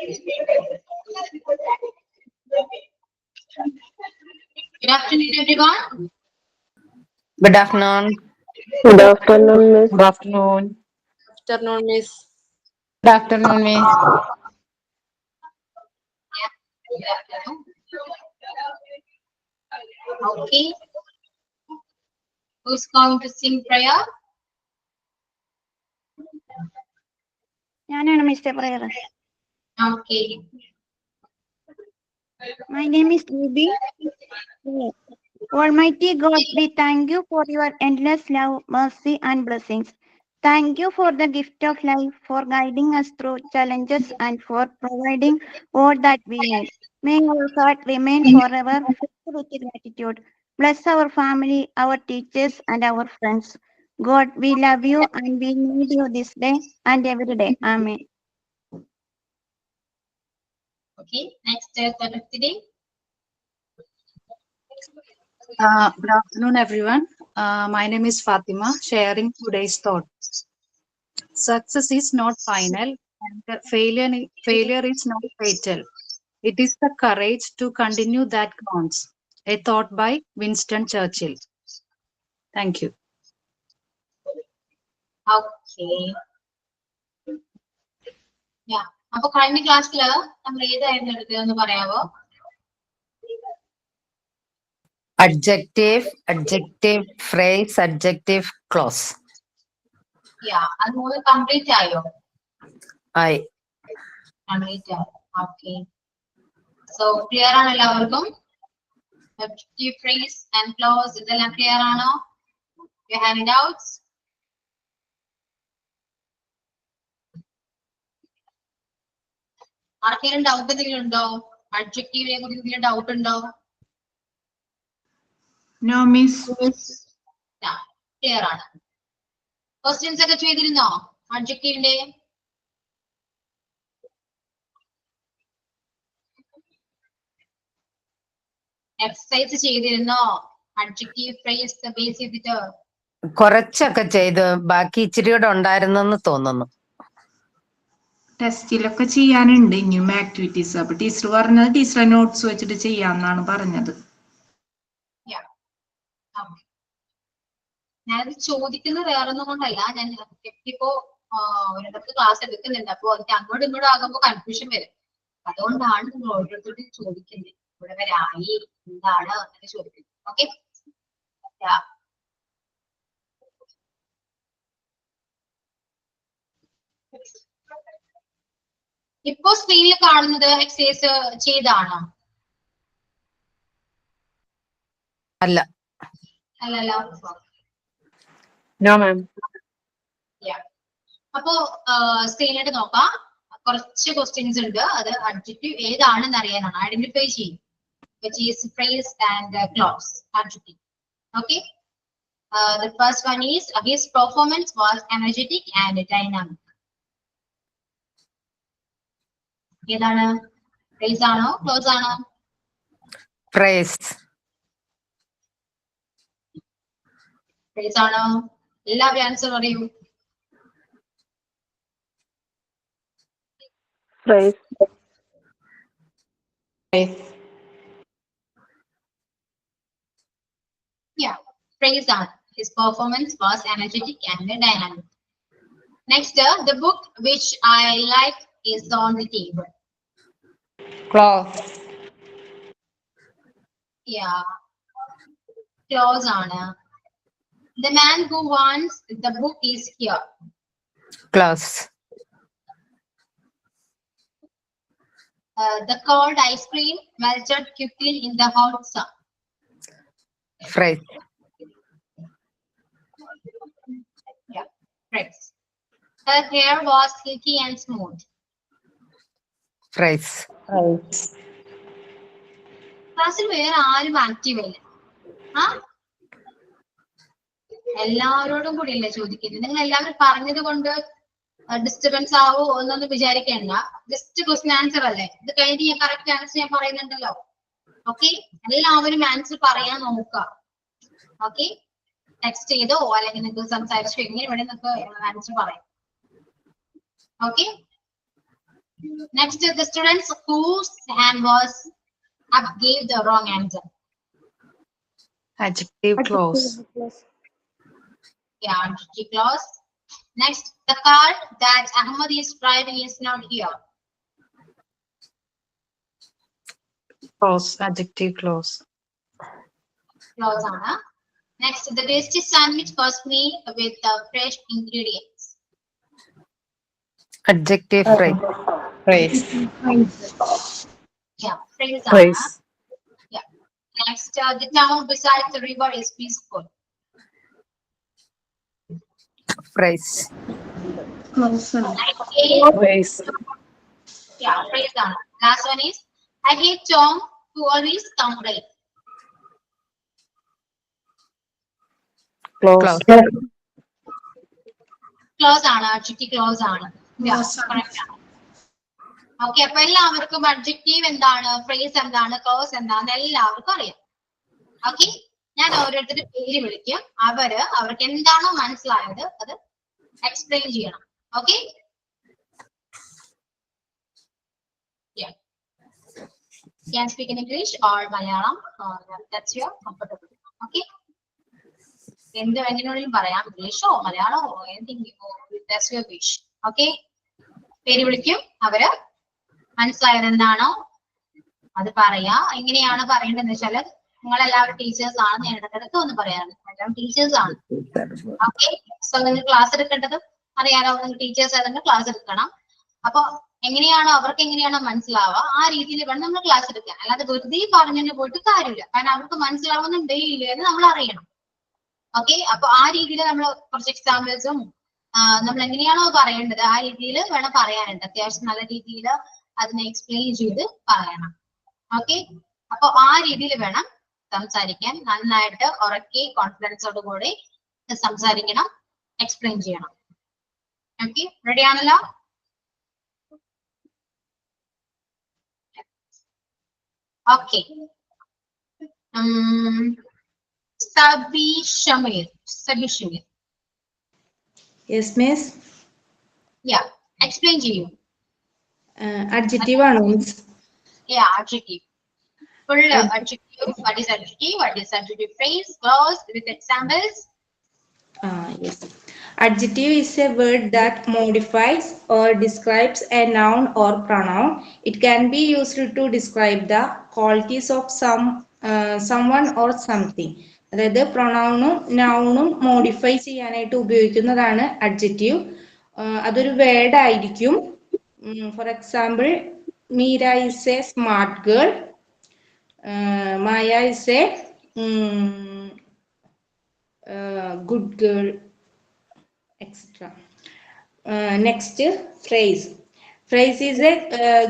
Good afternoon, everyone. Good afternoon. Good afternoon, Miss. Good afternoon. Afternoon, Miss. Good afternoon, Miss. Good afternoon. Okay. Who's going to sing prayer? ഞാനാണ് mister prayer. Okay. My name is Ruby. Almighty God, we thank you for your endless love, mercy, and blessings. Thank you for the gift of life, for guiding us through challenges, and for providing all that we need. May our heart remain forever filled with gratitude. Bless our family, our teachers, and our friends. God, we love you and we need you this day and every day. Amen. Okay. Next thought of the day. Good afternoon, everyone. My name is Fatima, sharing today's thought. Success is not final, and failure is not fatal. It is the courage to continue that counts. A thought by Winston Churchill. Thank you. Okay. Yeah. അപ്പൊ കഴിഞ്ഞ ക്ലാസ്സില് നമ്മൾ ഏതായിരുന്നു എടുത്തതെന്ന് പറയാവോ? Adjective, adjective, phrase, adjective, clause. Yeah. അത് മൂന്ന് complete ആയോ? I. Complete ആയോ? Okay. So clear ആണ് എല്ലാവർക്കും? Adjective, phrase and clause ഇതെല്ലാം clear ആണോ? You have any doubts? ആർക്കെങ്കിലും ഡൗട്ട് എന്തെങ്കിലും ഉണ്ടോ? അഡ്ജക്റ്റീവിനെ കുറിച്ച് എന്തെങ്കിലും ഡൗട്ട് ഉണ്ടോ? No, Miss. ക്ലിയർ ആണ്. ക്വസ്റ്റ്യൻസ് ഒക്കെ ചെയ്തിരുന്നോ അഡ്ജക്റ്റീവിന്റെ? എക്സസൈസ് ചെയ്തിരുന്നോ? അഡ്ജക്റ്റീവ് ഫ്രേസ് ബേസ് ചെയ്തിട്ട് കുറച്ചൊക്കെ ചെയ്ത് ബാക്കി ഇച്ചിരി കൂടെ ഉണ്ടായിരുന്നെന്ന് തോന്നുന്നു. ടെസ്റ്റിലൊക്കെ ചെയ്യാനുണ്ട് ഇനിയും ആക്ടിവിറ്റീസ്. അപ്പൊ ടീച്ചർ പറഞ്ഞത് ടീച്ചറെ നോട്ട്സ് വെച്ചിട്ട് ചെയ്യാന്നാണ് പറഞ്ഞത്. ഞാനത് ചോദിക്കുന്നത് വേറൊന്നും കൊണ്ടല്ല. ഞാൻ ഇപ്പോ ഒരിടത്ത് ക്ലാസ് എടുക്കുന്നുണ്ട്. അപ്പൊ എനിക്ക് അങ്ങോട്ടും ഇങ്ങോട്ടും ആകുമ്പോൾ കൺഫ്യൂഷൻ വരും. അതുകൊണ്ടാണ് നിങ്ങൾ ഓരോരുത്തരോട് ചോദിക്കുന്നത്. ഇവിടെ വരെ ആയി എന്താണ് എന്ന് ചോദിക്കുന്നത്. ഓക്കെ. ഇപ്പോ സ്ക്രീനിൽ കാണുന്നത് എക്സസൈസ് ചെയ്താണോ? അല്ല. അല്ലല്ലോ. No, ma'am. അപ്പോ സ്ക്രീനിലോട്ട് നോക്കാം. കുറച്ച് ക്വസ്റ്റ്യൻസ് ഉണ്ട്. അത് അഡ്ജക്റ്റീവ് ഏതാണെന്ന് അറിയാനാണ്. ഐഡന്റിഫൈ ചെയ്യും. Which is phrase and clause. Adjective. Okay. The first one is his performance was energetic and dynamic. ഏതാണ്? Phrase ആണോ clause ആണോ? Phrase. Phrase ആണോ? എല്ലാവരും ആൻസർ പറയൂ. Phrase. Yeah, phrase on. His performance was energetic and dynamic. Next, the book which I like is on the table. Clause. Yeah, clause on. The man who wants the book is here. Clause. The cold ice cream melted quickly in the hot sun. Phrase. Yeah, phrase. Her hair was silky and smooth. Phrase. Phrase. ക്ലാസ്സിൽ വേറെ ആരും active ഇല്ല. ആ എല്ലാവരോടും കൂടി അല്ലേ ചോദിക്കുന്നത്. നിങ്ങൾ എല്ലാവരും പറഞ്ഞത് കൊണ്ട് ഡിസ്റ്റർബൻസ് ആവോ എന്നൊന്നും വിചാരിക്കേണ്ട. ജസ്റ്റ് ക്വസ്റ്റ്യൻ ആൻസർ അല്ലേ. ഇത് കഴിഞ്ഞ് ഞാൻ കറക്റ്റ് ആൻസർ ഞാൻ പറയുന്നുണ്ടല്ലോ. ഓക്കെ, എല്ലാവരും ആൻസർ പറയാൻ നോക്കുക. ഓക്കെ, ടെക്സ്റ്റ് ചെയ്തോ അല്ലെങ്കിൽ നിങ്ങൾക്ക് സംസാരിച്ചോ എങ്ങനെ വേണേ നിങ്ങൾക്ക് ആൻസർ പറയാം. Okay, Next, the students whose hand was up gave the wrong answer. Adjective clause. Yeah, adjective clause. Next, the car that Ahmad is driving is not here. Clause. Adjective clause. Clause ആണ്. Next, the tasty sandwich was made with fresh ingredients. adjective phrase. Phrase. Yeah, phrase ആണ്. Phrase. Yeah. Next, the town beside the river is peaceful. Phrase. Phrase. Yeah, phrase ആണ്. Last one is, I hate Tom who always come late. Clause. Clause ആണ്, adjective clause ആണ്. Yeah, correct ആണ്. Okay, അപ്പൊ എല്ലാവർക്കും adjective എന്താണ്, phrase എന്താണ്, clause എന്താന്ന് എല്ലാവർക്കും അറിയാം. ഓക്കെ, ഞാൻ ഓരോരുത്തരുടെ പേര് വിളിക്കും, അവർക്ക് എന്താണോ മനസ്സിലായത് അത് എക്സ്പ്ലെയിൻ ചെയ്യണം. Okay, can speak in English or Malayalam, that's your comfortable. Okay, എന്ത് എങ്ങനെയാണെങ്കിലും പറയാം, ഇംഗ്ലീഷോ മലയാളമോ എന്തെങ്കിലും, that's your wish. ഓക്കെ, പേര് വിളിക്കും, മനസ്സിലായത് എന്താണോ അത് പറയാ. എങ്ങനെയാണ് പറയേണ്ടതെന്ന് വെച്ചാല് നിങ്ങളെല്ലാവരും ടീച്ചേഴ്സ് ആണ്, ഞാൻ ഇടയ്ക്കിടയ്ക്ക് ഒന്ന് പറയാറുണ്ട്, എല്ലാവരും ടീച്ചേഴ്സ് ആണ്. ഓക്കെ, സോ നിങ്ങൾ ക്ലാസ് എടുക്കേണ്ടത് അറിയാലോ, നിങ്ങൾ ടീച്ചേഴ്സ് ആയതുകൊണ്ട് ക്ലാസ് എടുക്കണം. അപ്പൊ എങ്ങനെയാണോ അവർക്ക് എങ്ങനെയാണോ മനസ്സിലാവുക ആ രീതിയിൽ വേണം നമ്മൾ ക്ലാസ് എടുക്കാൻ. അല്ലാതെ വെറുതെ പറഞ്ഞു പോയിട്ട് കാര്യമില്ല, കാരണം അവർക്ക് മനസ്സിലാവുന്നുണ്ടേ ഇല്ല എന്ന് നമ്മൾ അറിയണം. ഓക്കെ, അപ്പൊ ആ രീതിയിൽ നമ്മൾ കുറച്ച് എക്സാമ്പിൾസും നമ്മൾ എങ്ങനെയാണോ പറയേണ്ടത് ആ രീതിയിൽ വേണം പറയാനുണ്ട്. അത്യാവശ്യം നല്ല രീതിയിൽ അതിനെ എക്സ്പ്ലെയിൻ ചെയ്ത് പറയണം. ഓക്കെ, അപ്പൊ ആ രീതിയിൽ വേണം സംസാരിക്കാൻ. നന്നായിട്ട് ഉറക്കി കോൺഫിഡൻസോട് കൂടി സംസാരിക്കണം, എക്സ്പ്ലെയിൻ ചെയ്യണം. ഓക്കെ, റെഡി ആണല്ലോ? Okay, Sabi Shamir. Yes, miss. Yeah, explain to you. Adjective ആണോ miss? Yeah, adjective. Full adjective. What is adjective? What is adjective phrase? Clause with examples. Yes. Adjective is a word that modifies or describes a noun or pronoun. It can be used to describe the qualities of someone or something. അതായത് പ്രൊണൗണും നൗണും modify ചെയ്യാനായിട്ട് ഉപയോഗിക്കുന്നതാണ് adjective. അതൊരു word ആയിരിക്കും. For example, Meera is A smart girl, Maya is A good girl, etc. Next, phrase. Phrase is a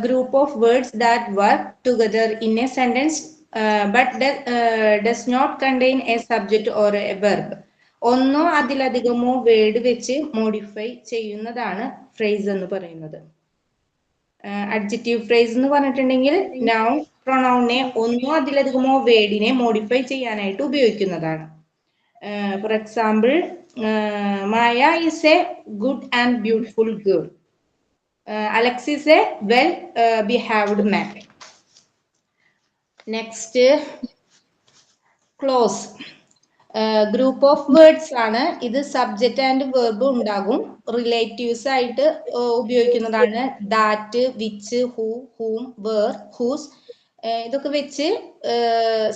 group of words that work together in a sentence but does not contain a subject or a verb. ഒന്നോ അതിലധികമോ word വെച്ച് modify ചെയ്യുന്നതാണ് phrase എന്ന് പറയുന്നത്. Adjective phrase എന്ന് പറഞ്ഞിട്ടുണ്ടെങ്കിൽ noun പ്രൊനൗണിനെ ഒന്നോ അതിലധികമോ വേർഡിനെ മോഡിഫൈ ചെയ്യാനായിട്ട് ഉപയോഗിക്കുന്നതാണ്. For example, Maya is a good and beautiful girl. Alex is a well-behaved man. Next, clause. Group of words ആണ്. ഇത് സബ്ജക്റ്റ് ആൻഡ് വെർബ് ഉണ്ടാകും. റിലേറ്റീവ്സ് ആയിട്ട് ഉപയോഗിക്കുന്നതാണ്. That, which, who, whom, where, whose, ഇതൊക്കെ വെച്ച്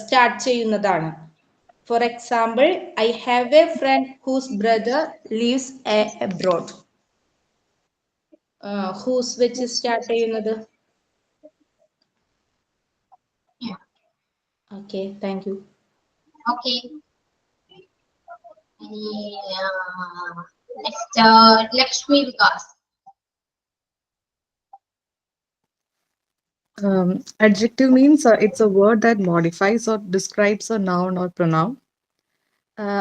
സ്റ്റാർട്ട് ചെയ്യുന്നതാണ്. For example, I have a friend whose brother lives abroad. Whose which is start ചെയ്യുന്നത്? Yeah. Okay, thank you. Okay. Next, Lakshmi Vikas. Adjective means it's a word that modifies or describes a noun or pronoun.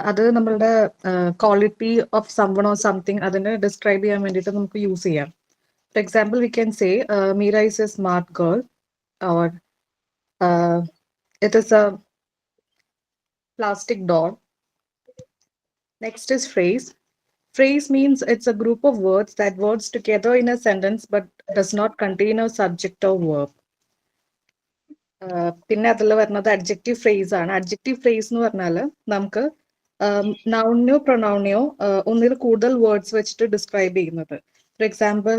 അത് നമ്മളുടെ quality of someone or something അതിനെ describe ചെയ്യാൻ വേണ്ടിയിട്ട് നമുക്ക് use ചെയ്യാം. For example, we can say Meera is A smart girl or it is A plastic doll. Next is phrase. Phrase means it's a group of words that words together in a sentence but does not contain a subject or verb. പിന്നെ അതിൽ വരുന്നത് adjective phrase ആണ്. Adjective phrase എന്ന് പറഞ്ഞാൽ നമുക്ക് നൗണിനെയോ പ്രൊനൗണിനെയോ ഒന്നിൽ കൂടുതൽ words വെച്ചിട്ട് ഡിസ്ക്രൈബ് ചെയ്യുന്നത്. For example,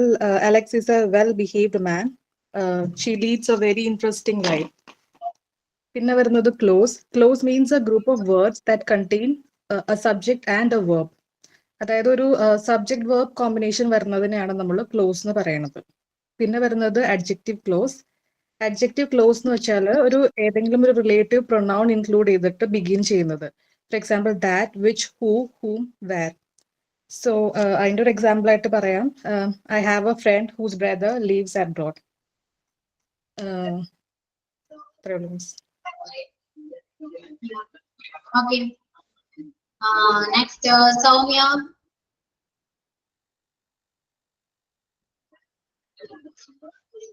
Alex is a well behaved man, she leads a very interesting life. പിന്നെ വരുന്നത് clause. Clause means a group of words that contain a subject and a verb. അതായത് ഒരു സബ്ജക്ട് വേർബ് കോമ്പിനേഷൻ വരുന്നതിനെയാണ് നമ്മൾ close എന്ന് പറയുന്നത്. പിന്നെ വരുന്നത് adjective clause. Adjective clause എന്ന് വെച്ചാൽ ഒരു ഏതെങ്കിലും ഒരു റിലേറ്റീവ് പ്രൊനൗൺ ഇൻക്ലൂഡ് ചെയ്തിട്ട് ബിഗിൻ ചെയ്യുന്നത്. For example that, which, who, whom, where. So അതിൻ്റെ ഒരു എക്സാമ്പിൾ ആയിട്ട് പറയാം, I have a friend whose brother lives abroad. Okay. Next, Soumya.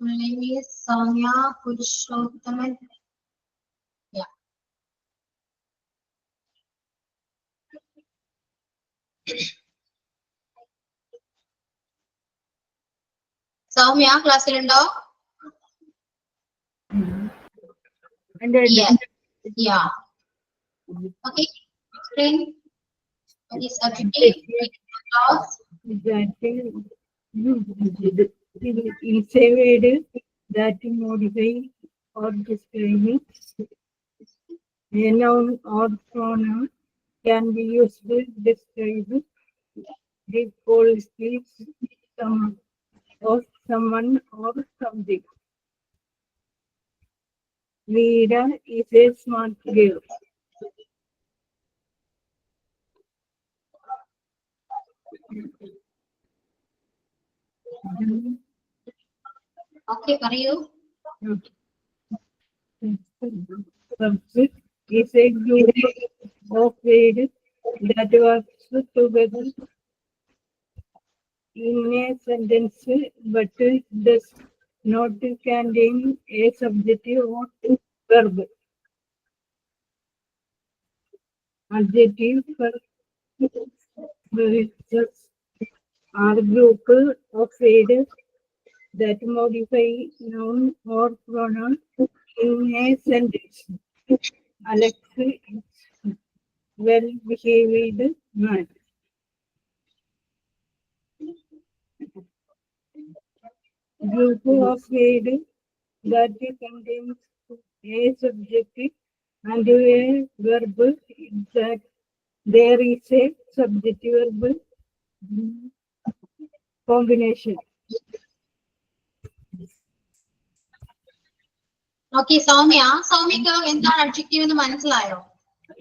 My name is Soumya Purushothaman. Yeah. Soumya, ക്ലാസ്സിലുണ്ടോ? Yeah. Yeah. Okay. Explain. What is adjective? Clause. It's a word that modify or describe a noun or pronoun can be used to describe the qualities of someone or something. Vida is a smart girl. Okay, പറയൂ. Subject is a group of words that works together in a sentence but does not contain a subject or verb. Adjective verbs are group of words that modify noun or pronoun in a sentence. Alex is well behaved man. Group of words that contains a subject and a verb that there is a subject verb combination. Okay, Soumya. സൗമ്യക്ക് എന്താണ് adjective എന്ന് മനസ്സിലായോ?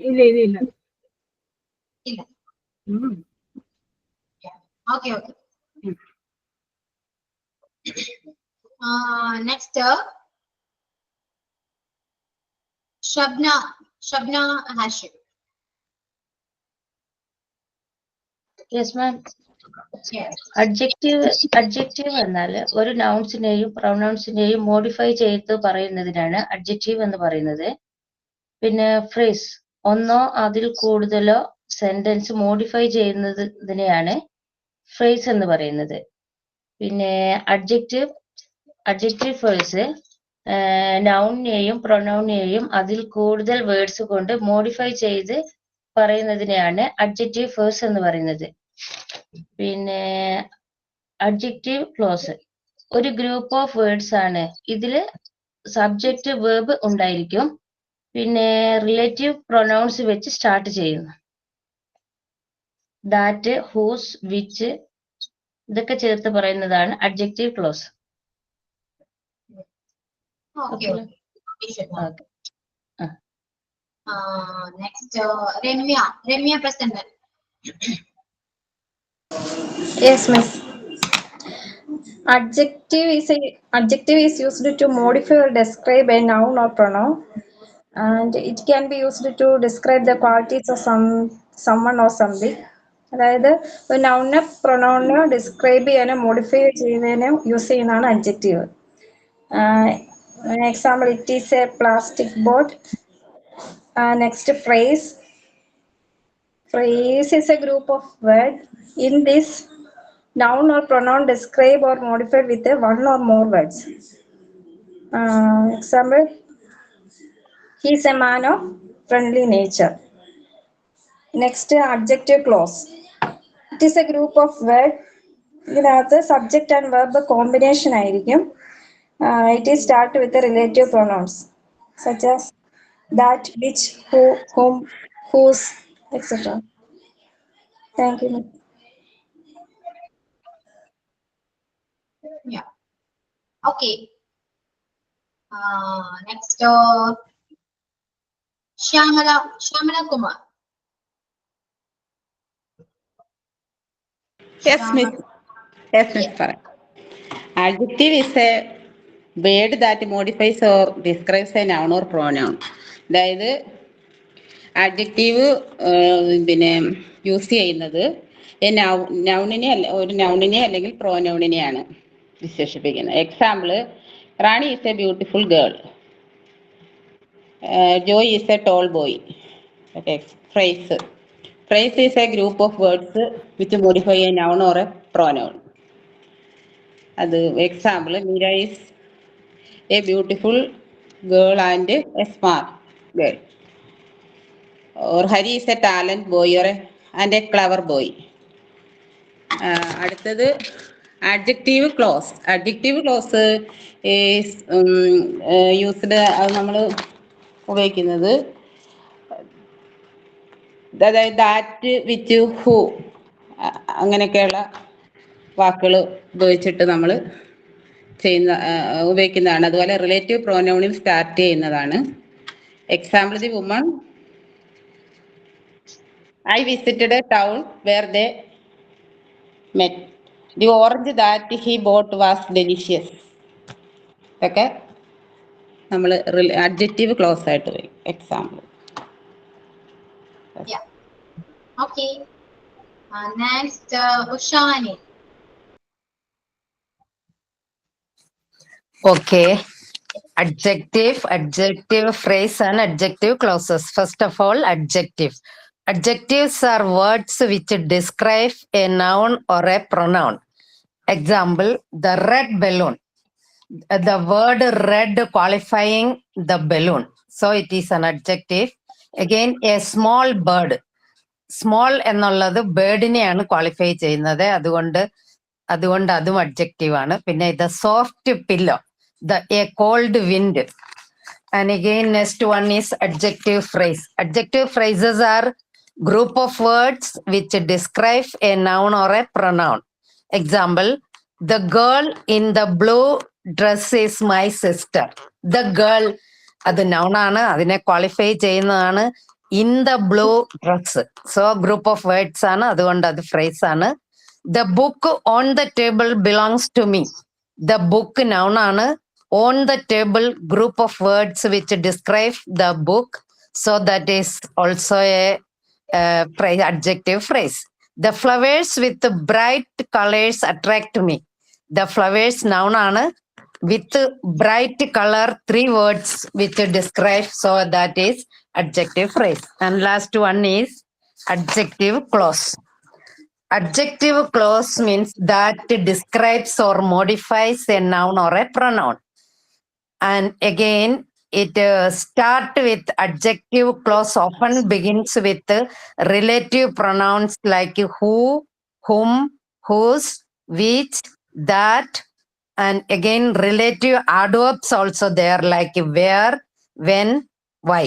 ഇല്ല. ഇല്ല. Okay. Next, Shabna Hashim. Yes, ma'am. Yes. Adjective എന്നാൽ ഒരു നൗൺസിനെയും പ്രൊനൗൺസിനെയും modify ചെയ്ത് പറയുന്നതിനാണ് adjective എന്ന് പറയുന്നത്. പിന്നെ ഫ്രേസ്, ഒന്നോ അതിൽ കൂടുതലോ സെന്റൻസ് മോഡിഫൈ ചെയ്യുന്നതിനെയാണ് ഫ്രേസ് എന്ന് പറയുന്നത്. പിന്നെ അഡ്ജക്റ്റീവ് ഫ്രേസ് നൗണിനെയും പ്രൊനൗണിനെയും അതിൽ കൂടുതൽ വേർഡ്സ് കൊണ്ട് മോഡിഫൈ ചെയ്ത് പറയുന്നതിനെയാണ് അഡ്ജക്റ്റീവ് ഫ്രേസ് എന്ന് പറയുന്നത്. പിന്നെ അഡ്ജക്റ്റീവ് ക്ലോസ് ഒരു ഗ്രൂപ്പ് ഓഫ് വേർഡ്സ് ആണ്. ഇതില് സബ്ജക്റ്റ് വേർബ് ഉണ്ടായിരിക്കും. പിന്നെ റിലേറ്റീവ് പ്രൊനൗൺസ് വെച്ച് സ്റ്റാർട്ട് ചെയ്യുന്നു. ദാറ്റ്, ഹൂസ്, വിച്ച് ഇതൊക്കെ ചേർത്ത് പറയുന്നതാണ് adjective close. Next, Ramya Prasannan. Yes, miss. Adjective is used to modify or describe a noun or pronoun, and it can be used to describe the qualities of someone or something. അതായത് ഒരു നൗണിനെ പ്രൊനൗണിനെ describe ചെയ്യാനോ modify ചെയ്യുന്നതിനോ use ചെയ്യുന്നതാണ് adjective. Example, it is A plastic boat. Next, phrase is a group of words. In this, noun or pronoun describe or modified with a one or more words. Example, he is a man of friendly nature. Next, adjective clause. It is a group of words. ഇതിനകത്ത് subject and verb combination ആയിരിക്കും. It is start with the relative pronouns such as that, which, who, whom, whose, etc. Thank you. Yeah. Okay. Next, Shyamala Kumar. Yes, Miss. Yes, Miss. Correct. Adjective is a word that modifies or describes a noun or pronoun. അതായത് adjective പിന്നെ use ചെയ്യുന്നത് ഒരു നൗണിനെ അല്ലെങ്കിൽ പ്രോനൗണിനെയാണ് വിശേഷിപ്പിക്കുന്നത്. Example, Rani is A beautiful girl, Joy is A toll boy. Phrase. Phrase is a group of words which modify a noun or a pronoun. Example, Meera is a beautiful girl and a smart girl. Or Hari is a talent boy and a clever boy. Adjective clause. Adjective clause is used നമ്മൾ ഉപയോഗിക്കുന്നത് അതായത് that, which, who അങ്ങനെയൊക്കെയുള്ള വാക്കുകൾ ഉപയോഗിച്ചിട്ട് നമ്മൾ ഉപയോഗിക്കുന്നതാണ്. അതുപോലെ relative പ്രോനൗണിൽ സ്റ്റാർട്ട് ചെയ്യുന്നതാണ്. Example, the woman I visited a town where they met. The orange that he bought was delicious. ഇതൊക്കെ നമ്മൾ അഡ്ജക്റ്റീവ് ക്ലോസ് ആയിട്ട് ഉപയോഗിക്കും. Example. Yeah. Okay. Next, Ushani. Okay. Adjective, phrase, and adjective clauses. First of all, adjective. Adjectives are words which describe a noun or a pronoun. Example, the red balloon. The word red qualifying the balloon. So it is an adjective. Again, a small bird. Small എന്നുള്ളത് ബേർഡിനെയാണ് qualify ചെയ്യുന്നത്. അതുകൊണ്ട് അതും adjective ആണ്. പിന്നെ ഇത് soft pillow, a cold wind. And again next one is adjective phrase. Adjective phrases are group of words which describe a noun or a pronoun. Example, the girl in the blue dress is my sister. The girl അത് നൗണാണ്, അതിനെ qualify ചെയ്യുന്നതാണ് in the blue dress. So group of words ആണ്, അതുകൊണ്ട് അത് phrase ആണ്. The book on the table belongs to me. The book noun ആണ്. On the table group of words which describe the book. So that is also A adjective phrase. The flowers with bright colors attract me. The flowers noun ആണ്. With bright color, 3 words which describe, so that is adjective phrase. And last one is adjective clause. Adjective clause means that describes or modifies a noun or a pronoun. And again, it start with adjective clause often begins with relative pronouns like who, whom, whose, which, that. And again, relative adverbs also there like where, when, why.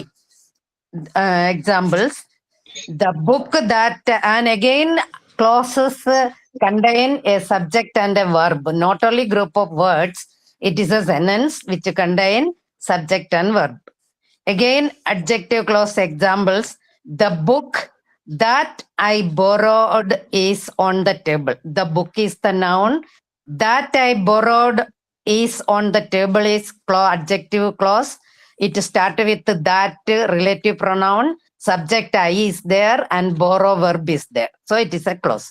Examples, the book that, and again, clauses contain a subject and a verb. Not only group of words, it is a sentence which contain subject and verb. Again, adjective clause examples, the book that I borrowed is on the table. The book is the noun. That I borrowed is on the table is adjective clause. It starts with that relative pronoun, subject I is there, and borrow verb is there. So it is a clause.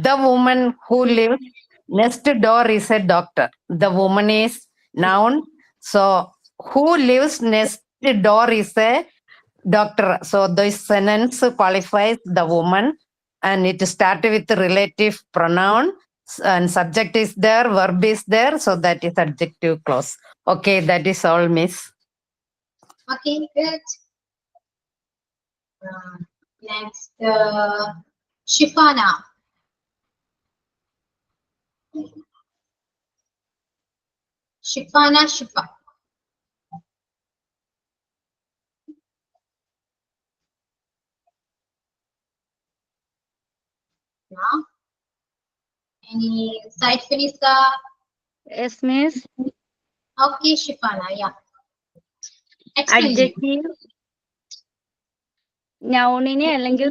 The woman who lives next door is a doctor. The woman is noun. So who lives next door is a doctor. So this sentence qualifies the woman and it starts with the relative pronoun and subject is there, verb is there, so that is adjective clause. Okay, that is all, miss. Okay, good. Next, Shifana. Shifa. Yeah. Any side Finisa? Yes, miss. Okay, Shifana, yeah. Explain. Adjective നൗണിനെ അല്ലെങ്കിൽ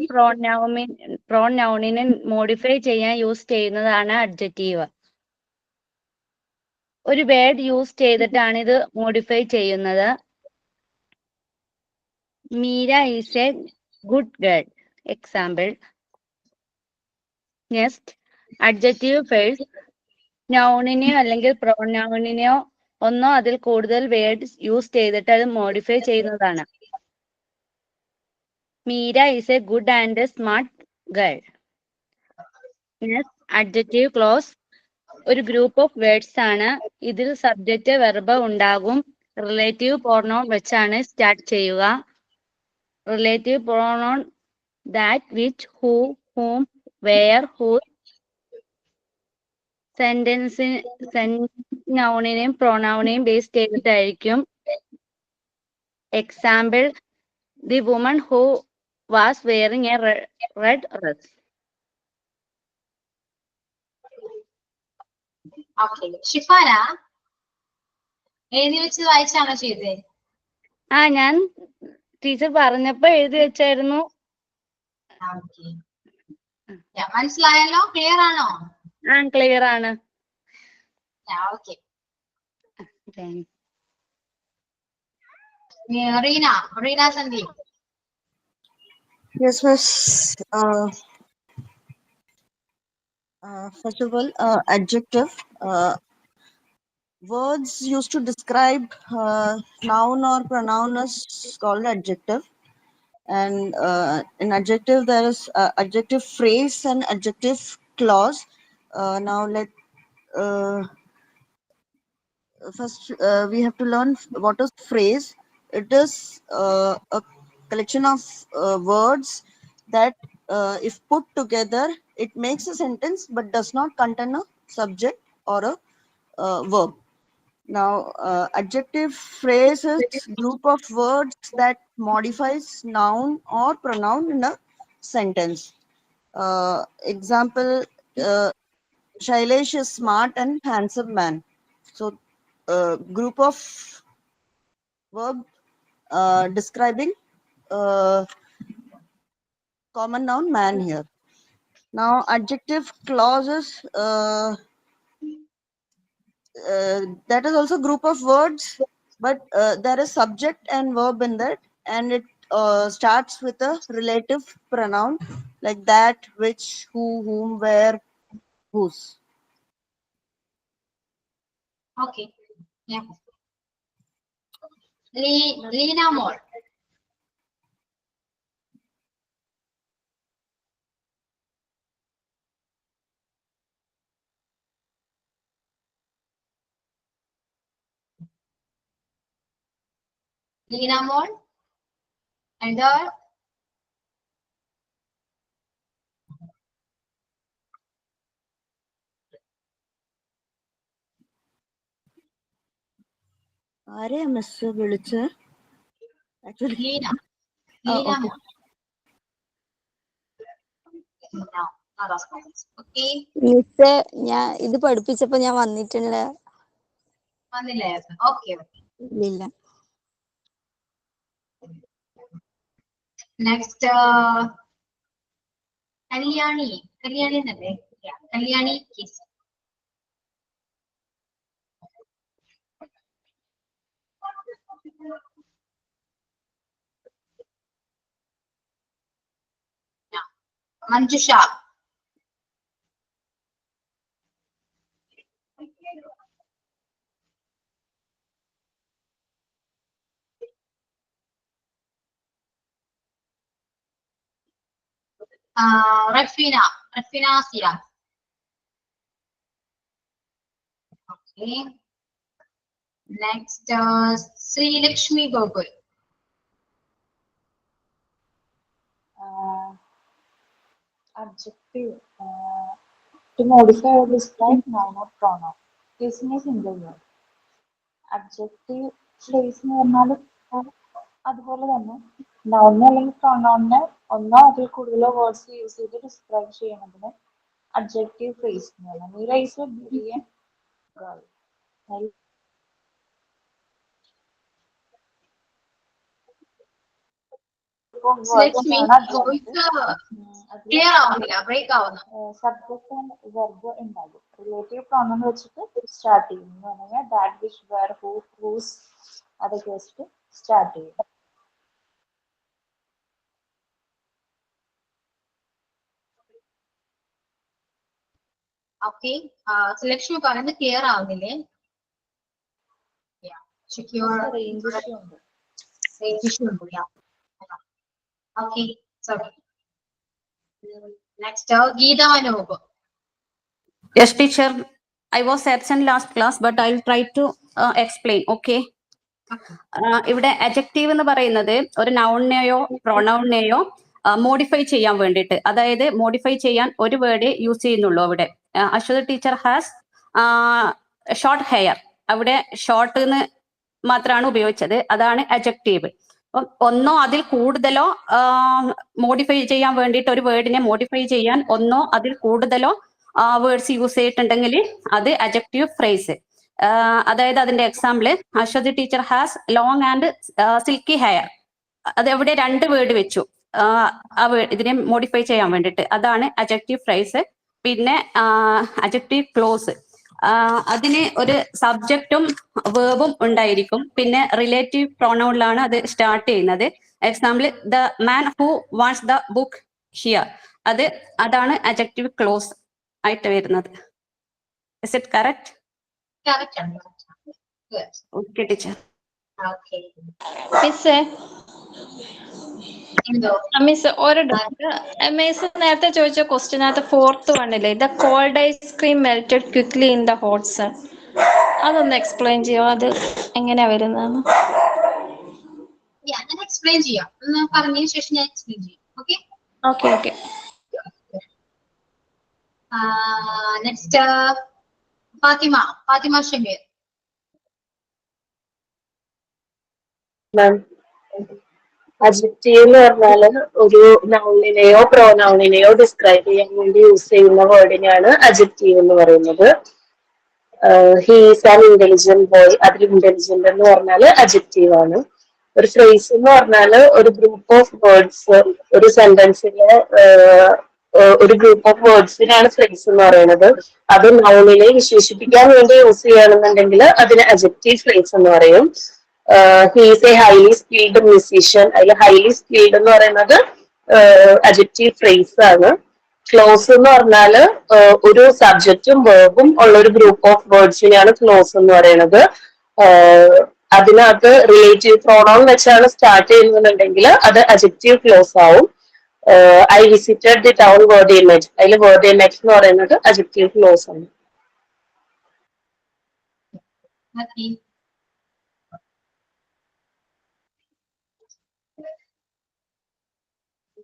പ്രോനൗണിനെ modify ചെയ്യാൻ use ചെയ്യുന്നതാണ് adjective. ഒരു word use ചെയ്തിട്ടാണ് ഇത് modify ചെയ്യുന്നത്. Meera is a good girl. Example. Next, adjective phrase നൗണിനെയോ അല്ലെങ്കിൽ പ്രോനൗണിനെയോ ഒന്നോ അതിൽ കൂടുതൽ വേർഡ്സ് യൂസ് ചെയ്തിട്ട് അത് മോഡിഫൈ ചെയ്യുന്നതാണ്. Meera is a good and smart girl. Next, adjective clause ഒരു ഗ്രൂപ്പ് ഓഫ് വേർഡ്സ് ആണ്. ഇതിൽ സബ്ജക്റ്റ് വെർബ് ഉണ്ടാകും. റിലേറ്റീവ് പ്രോനൗൺ വെച്ചാണ് സ്റ്റാർട്ട് ചെയ്യുക. Relative pronoun that, which, who, whom, where, whose. Sentence നൗണിനെയും പ്രോനൗണിനെയും ബേസ് ചെയ്തിട്ടായിരിക്കും. Example, the woman who was wearing a red dress. Okay, Shifana എഴുതി വെച്ച് വായിച്ചാണോ ചെയ്തേ? ഞാൻ ടീച്ചർ പറഞ്ഞപ്പോ എഴുതി വെച്ചായിരുന്നു. മനസ്സിലായല്ലോ? ക്ലിയർ ആണോ? ക്ലിയർ ആണ്. Okay. Reena Sandeep. Yes, miss. First of all, adjective. Words used to describe noun or pronoun is called adjective. And in adjective, there is adjective phrase and adjective clause. Now, first we have to learn what is phrase. It is a collection of words that if put together it makes a sentence but does not contain a subject or a verb. Now adjective phrase is group of words that modifies noun or pronoun in a sentence. Example, Shailesh is smart and handsome man. So group of verb describing common noun man here. Now adjective clauses, that is also group of words, but there is subject and verb in that, and it starts with a relative pronoun like that, which, who, whom, where, whose. Okay. Yeah. Lina Moore. Lina Moore. And ആരെയാ miss വിളിച്ച്? Actually Lina. okay. മിസ്സേ, ഞാൻ ഇത് പഠിപ്പിച്ചപ്പോ ഞാൻ വന്നിട്ടില്ല. Okay. ഇല്ല. Next, Kalyani എന്നല്ലേ? Kalyani kiss. Manjusha. Rafina Sia. Okay. Next, Sri Lakshmi Gogul. Adjective. To modify or describe noun or pronoun. Using a single word. Adjective phrase എന്ന് പറഞ്ഞാൽ അതുപോലെ തന്നെ നൗണിനെ അല്ലെങ്കിൽ പ്രൊനൗണിനെ ഒന്നോ അതിൽ കൂടുതലോ വേർഡ്സ് യൂസ് ചെയ്ത് ഡിസ്ക്രൈബ് ചെയ്യുന്നതിന് adjective phrase എന്ന് പറയുന്നത്. Mira is a brilliant girl. Subject and verb ഉണ്ടാകും. റിലേറ്റീവ് പ്രോണൗൺ വെച്ചിട്ട് സ്റ്റാർട്ട് ചെയ്യും എന്ന് പറഞ്ഞാൽ that which where who whose അതൊക്കെ വെച്ചിട്ട് സ്റ്റാർട്ട് ചെയ്യും. Okay. Selection പറയുന്നത് ക്ലിയർ ആവുന്നില്ലേ? Okay. Sorry. Next, Geeta Manob. Yes, teacher. I was absent last class, but I'll try to explain. Okay. ഇവിടെ adjective എന്ന് പറയുന്നത് ഒരു നൗണിനെയോ പ്രൊനൗണിനെയോ മോഡിഫൈ ചെയ്യാൻ വേണ്ടിയിട്ട്, അതായത് മോഡിഫൈ ചെയ്യാൻ ഒരു വേർഡ് യൂസ് ചെയ്യുന്നുള്ളൂ. അവിടെ Ashwathi teacher has short hair, അവിടെ ഷോർട്ട് എന്ന് മാത്രമാണ് ഉപയോഗിച്ചത്, അതാണ് adjective. അപ്പം ഒന്നോ അതിൽ കൂടുതലോ മോഡിഫൈ ചെയ്യാൻ വേണ്ടിയിട്ട് ഒരു വേർഡിനെ മോഡിഫൈ ചെയ്യാൻ ഒന്നോ അതിൽ കൂടുതലോ വേർഡ്സ് യൂസ് ചെയ്തിട്ടുണ്ടെങ്കിൽ അത് adjective phrase. അതായത് അതിന്റെ example Ashwathi teacher has long and silky hair, അത് എവിടെ രണ്ട് വേർഡ് വെച്ചു ഇതിനെ മോഡിഫൈ ചെയ്യാൻ വേണ്ടിയിട്ട്, അതാണ് adjective phrase. പിന്നെ adjective clause, അതിന് ഒരു സബ്ജക്റ്റും വേർബും ഉണ്ടായിരിക്കും, പിന്നെ റിലേറ്റീവ് പ്രൊനൗണിലാണ് അത് സ്റ്റാർട്ട് ചെയ്യുന്നത്. Example the man who wants the book here, അതാണ് adjective clause ആയിട്ട് വരുന്നത്. Is it correct? Correct. Good. Okay, teacher. Okay. Miss ഒരു മിസ് നേരത്തെ ചോദിച്ച ക്വസ്റ്റ്യനകത്ത് ഫോർത്ത് വണ്ണില്ലേ, the cold ice cream melted quickly in the hot sun, അതൊന്ന് എക്സ്പ്ലെയിൻ ചെയ്യോ, അത് എങ്ങനെയാ വരുന്നതെന്ന്? ഞാൻ എക്സ്പ്ലെയിൻ ചെയ്യാം, പറഞ്ഞതിന് ശേഷം ഞാൻ എക്സ്പ്ലെയിൻ ചെയ്യും. Okay okay okay. Next Fathima Shameer. Adjective എന്ന് പറഞ്ഞാല് ഒരു നൗണിനെയോ പ്രോനൗണിനെയോ ഡിസ്ക്രൈബ് ചെയ്യാൻ വേണ്ടി യൂസ് ചെയ്യുന്ന വേർഡിനെയാണ് അഡ്ജക്റ്റീവ് എന്ന് പറയുന്നത്. He is an intelligent boy, അതിൽ ഇന്റലിജന്റ് എന്ന് പറഞ്ഞാല് അഡ്ജക്റ്റീവ് ആണ്. ഒരു ഫ്രേസ് എന്ന് പറഞ്ഞാല് ഒരു ഗ്രൂപ്പ് ഓഫ് വേർഡ്സ്, ഒരു സെന്റൻസിലെ ഒരു ഗ്രൂപ്പ് ഓഫ് വേർഡ്സിനാണ് ഫ്രേസ് എന്ന് പറയുന്നത്. അത് നൗണിനെ വിശേഷിപ്പിക്കാൻ വേണ്ടി യൂസ് ചെയ്യുകയാണെന്നുണ്ടെങ്കിൽ അതിന് അഡ്ജക്റ്റീവ് ഫ്രേസ് എന്ന് പറയും. He is A highly skilled musician, അതിൽ ഹൈലി സ്കിൽഡ് എന്ന് പറയുന്നത് അഡ്ജക്റ്റീവ് ഫ്രേസ് ആണ്. ക്ലോസ് എന്ന് പറഞ്ഞാല് ഒരു സബ്ജക്റ്റും വേർബും ഉള്ള ഒരു ഗ്രൂപ്പ് ഓഫ് വേർഡ്സിനെയാണ് ക്ലോസ് എന്ന് പറയുന്നത്. അതിനകത്ത് റിലേറ്റീവ് പ്രോണൗൺ വെച്ചാണ് സ്റ്റാർട്ട് ചെയ്യുന്നുണ്ടെങ്കിൽ അത് അഡ്ജക്റ്റീവ് ക്ലോസ് ആവും. I visited the town word image, അതിൽ വേർഡ് ഇമേജ് എന്ന് പറയുന്നത് അഡ്ജക്റ്റീവ് ക്ലോസ് ആണ്.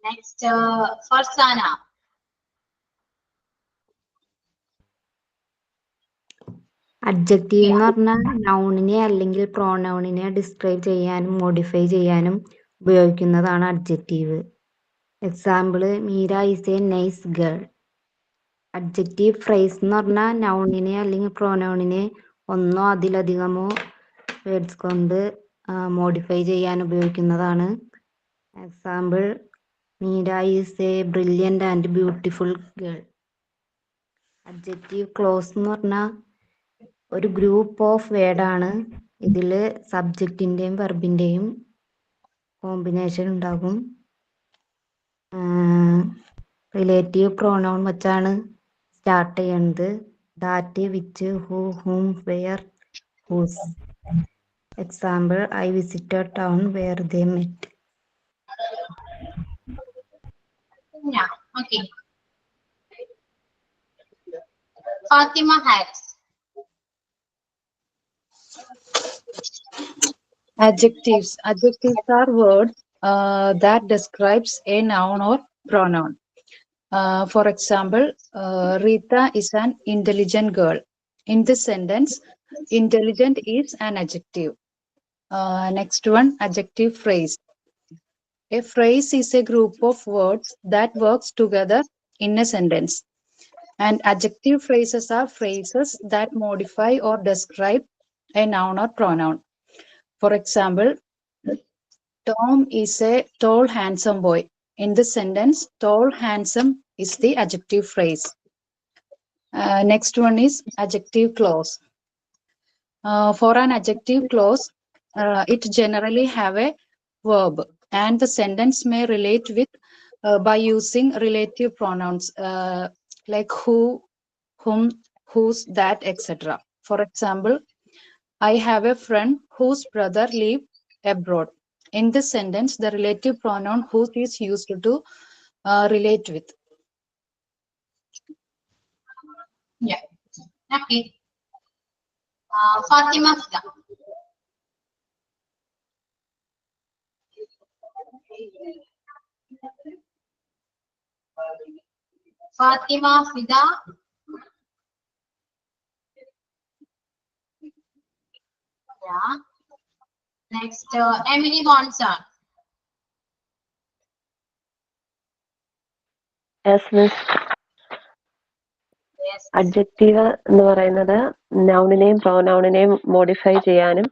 Next, Farsana. അഡ്ജക്റ്റീവ് എന്ന് പറഞ്ഞാൽ നൗണിനെ അല്ലെങ്കിൽ പ്രോനൗണിനെ ഡിസ്ക്രൈബ് ചെയ്യാനും മോഡിഫൈ ചെയ്യാനും ഉപയോഗിക്കുന്നതാണ് adjective. Example Meera is A nice girl. Adjective phrase എന്ന് പറഞ്ഞാൽ നൗണിനെ അല്ലെങ്കിൽ പ്രോനൗണിനെ ഒന്നോ അതിലധികമോ വേർഡ്സ് കൊണ്ട് മോഡിഫൈ ചെയ്യാൻ ഉപയോഗിക്കുന്നതാണ്. Example Meera is a brilliant and beautiful girl. Adjective clause എന്ന് പറഞ്ഞാൽ ഒരു ഗ്രൂപ്പ് ഓഫ് വേർഡാണ്, ഇതിൽ സബ്ജക്റ്റിൻ്റെയും വെർബിൻ്റെയും കോമ്പിനേഷൻ ഉണ്ടാകും. റിലേറ്റീവ് പ്രോനൗൺ വെച്ചാണ് സ്റ്റാർട്ട് ചെയ്യുന്നത്. That, which, who, whom, where, whose. Example I visited town where they met. Yeah, okay. Fatima Harris. Adjectives. Adjectives are words that describes a noun or pronoun. For example, Rita is an intelligent girl. In this sentence, intelligent is an adjective. Next one, adjective phrase. A phrase is a group of words that works together in a sentence. And adjective phrases are phrases that modify or describe a noun or pronoun. For example, Tom is a tall, handsome boy. In this sentence, tall, handsome is the adjective phrase. Next one is adjective clause. For an adjective clause, it generally have a verb, and the sentence may relate with by using relative pronouns like who, whom, whose, that, etc. For example, I have a friend whose brother lives abroad. In this sentence, the relative pronoun whose is used to relate with. Yeah, okay. Fatima Fida. Fatima Fida. Yeah. Next, Emily Monson. Yes, miss. Yes. Adjective എന്ന് പറയുന്നത് നൗണിനെയും പ്രോനൗണിനെയും modify ചെയ്യാനും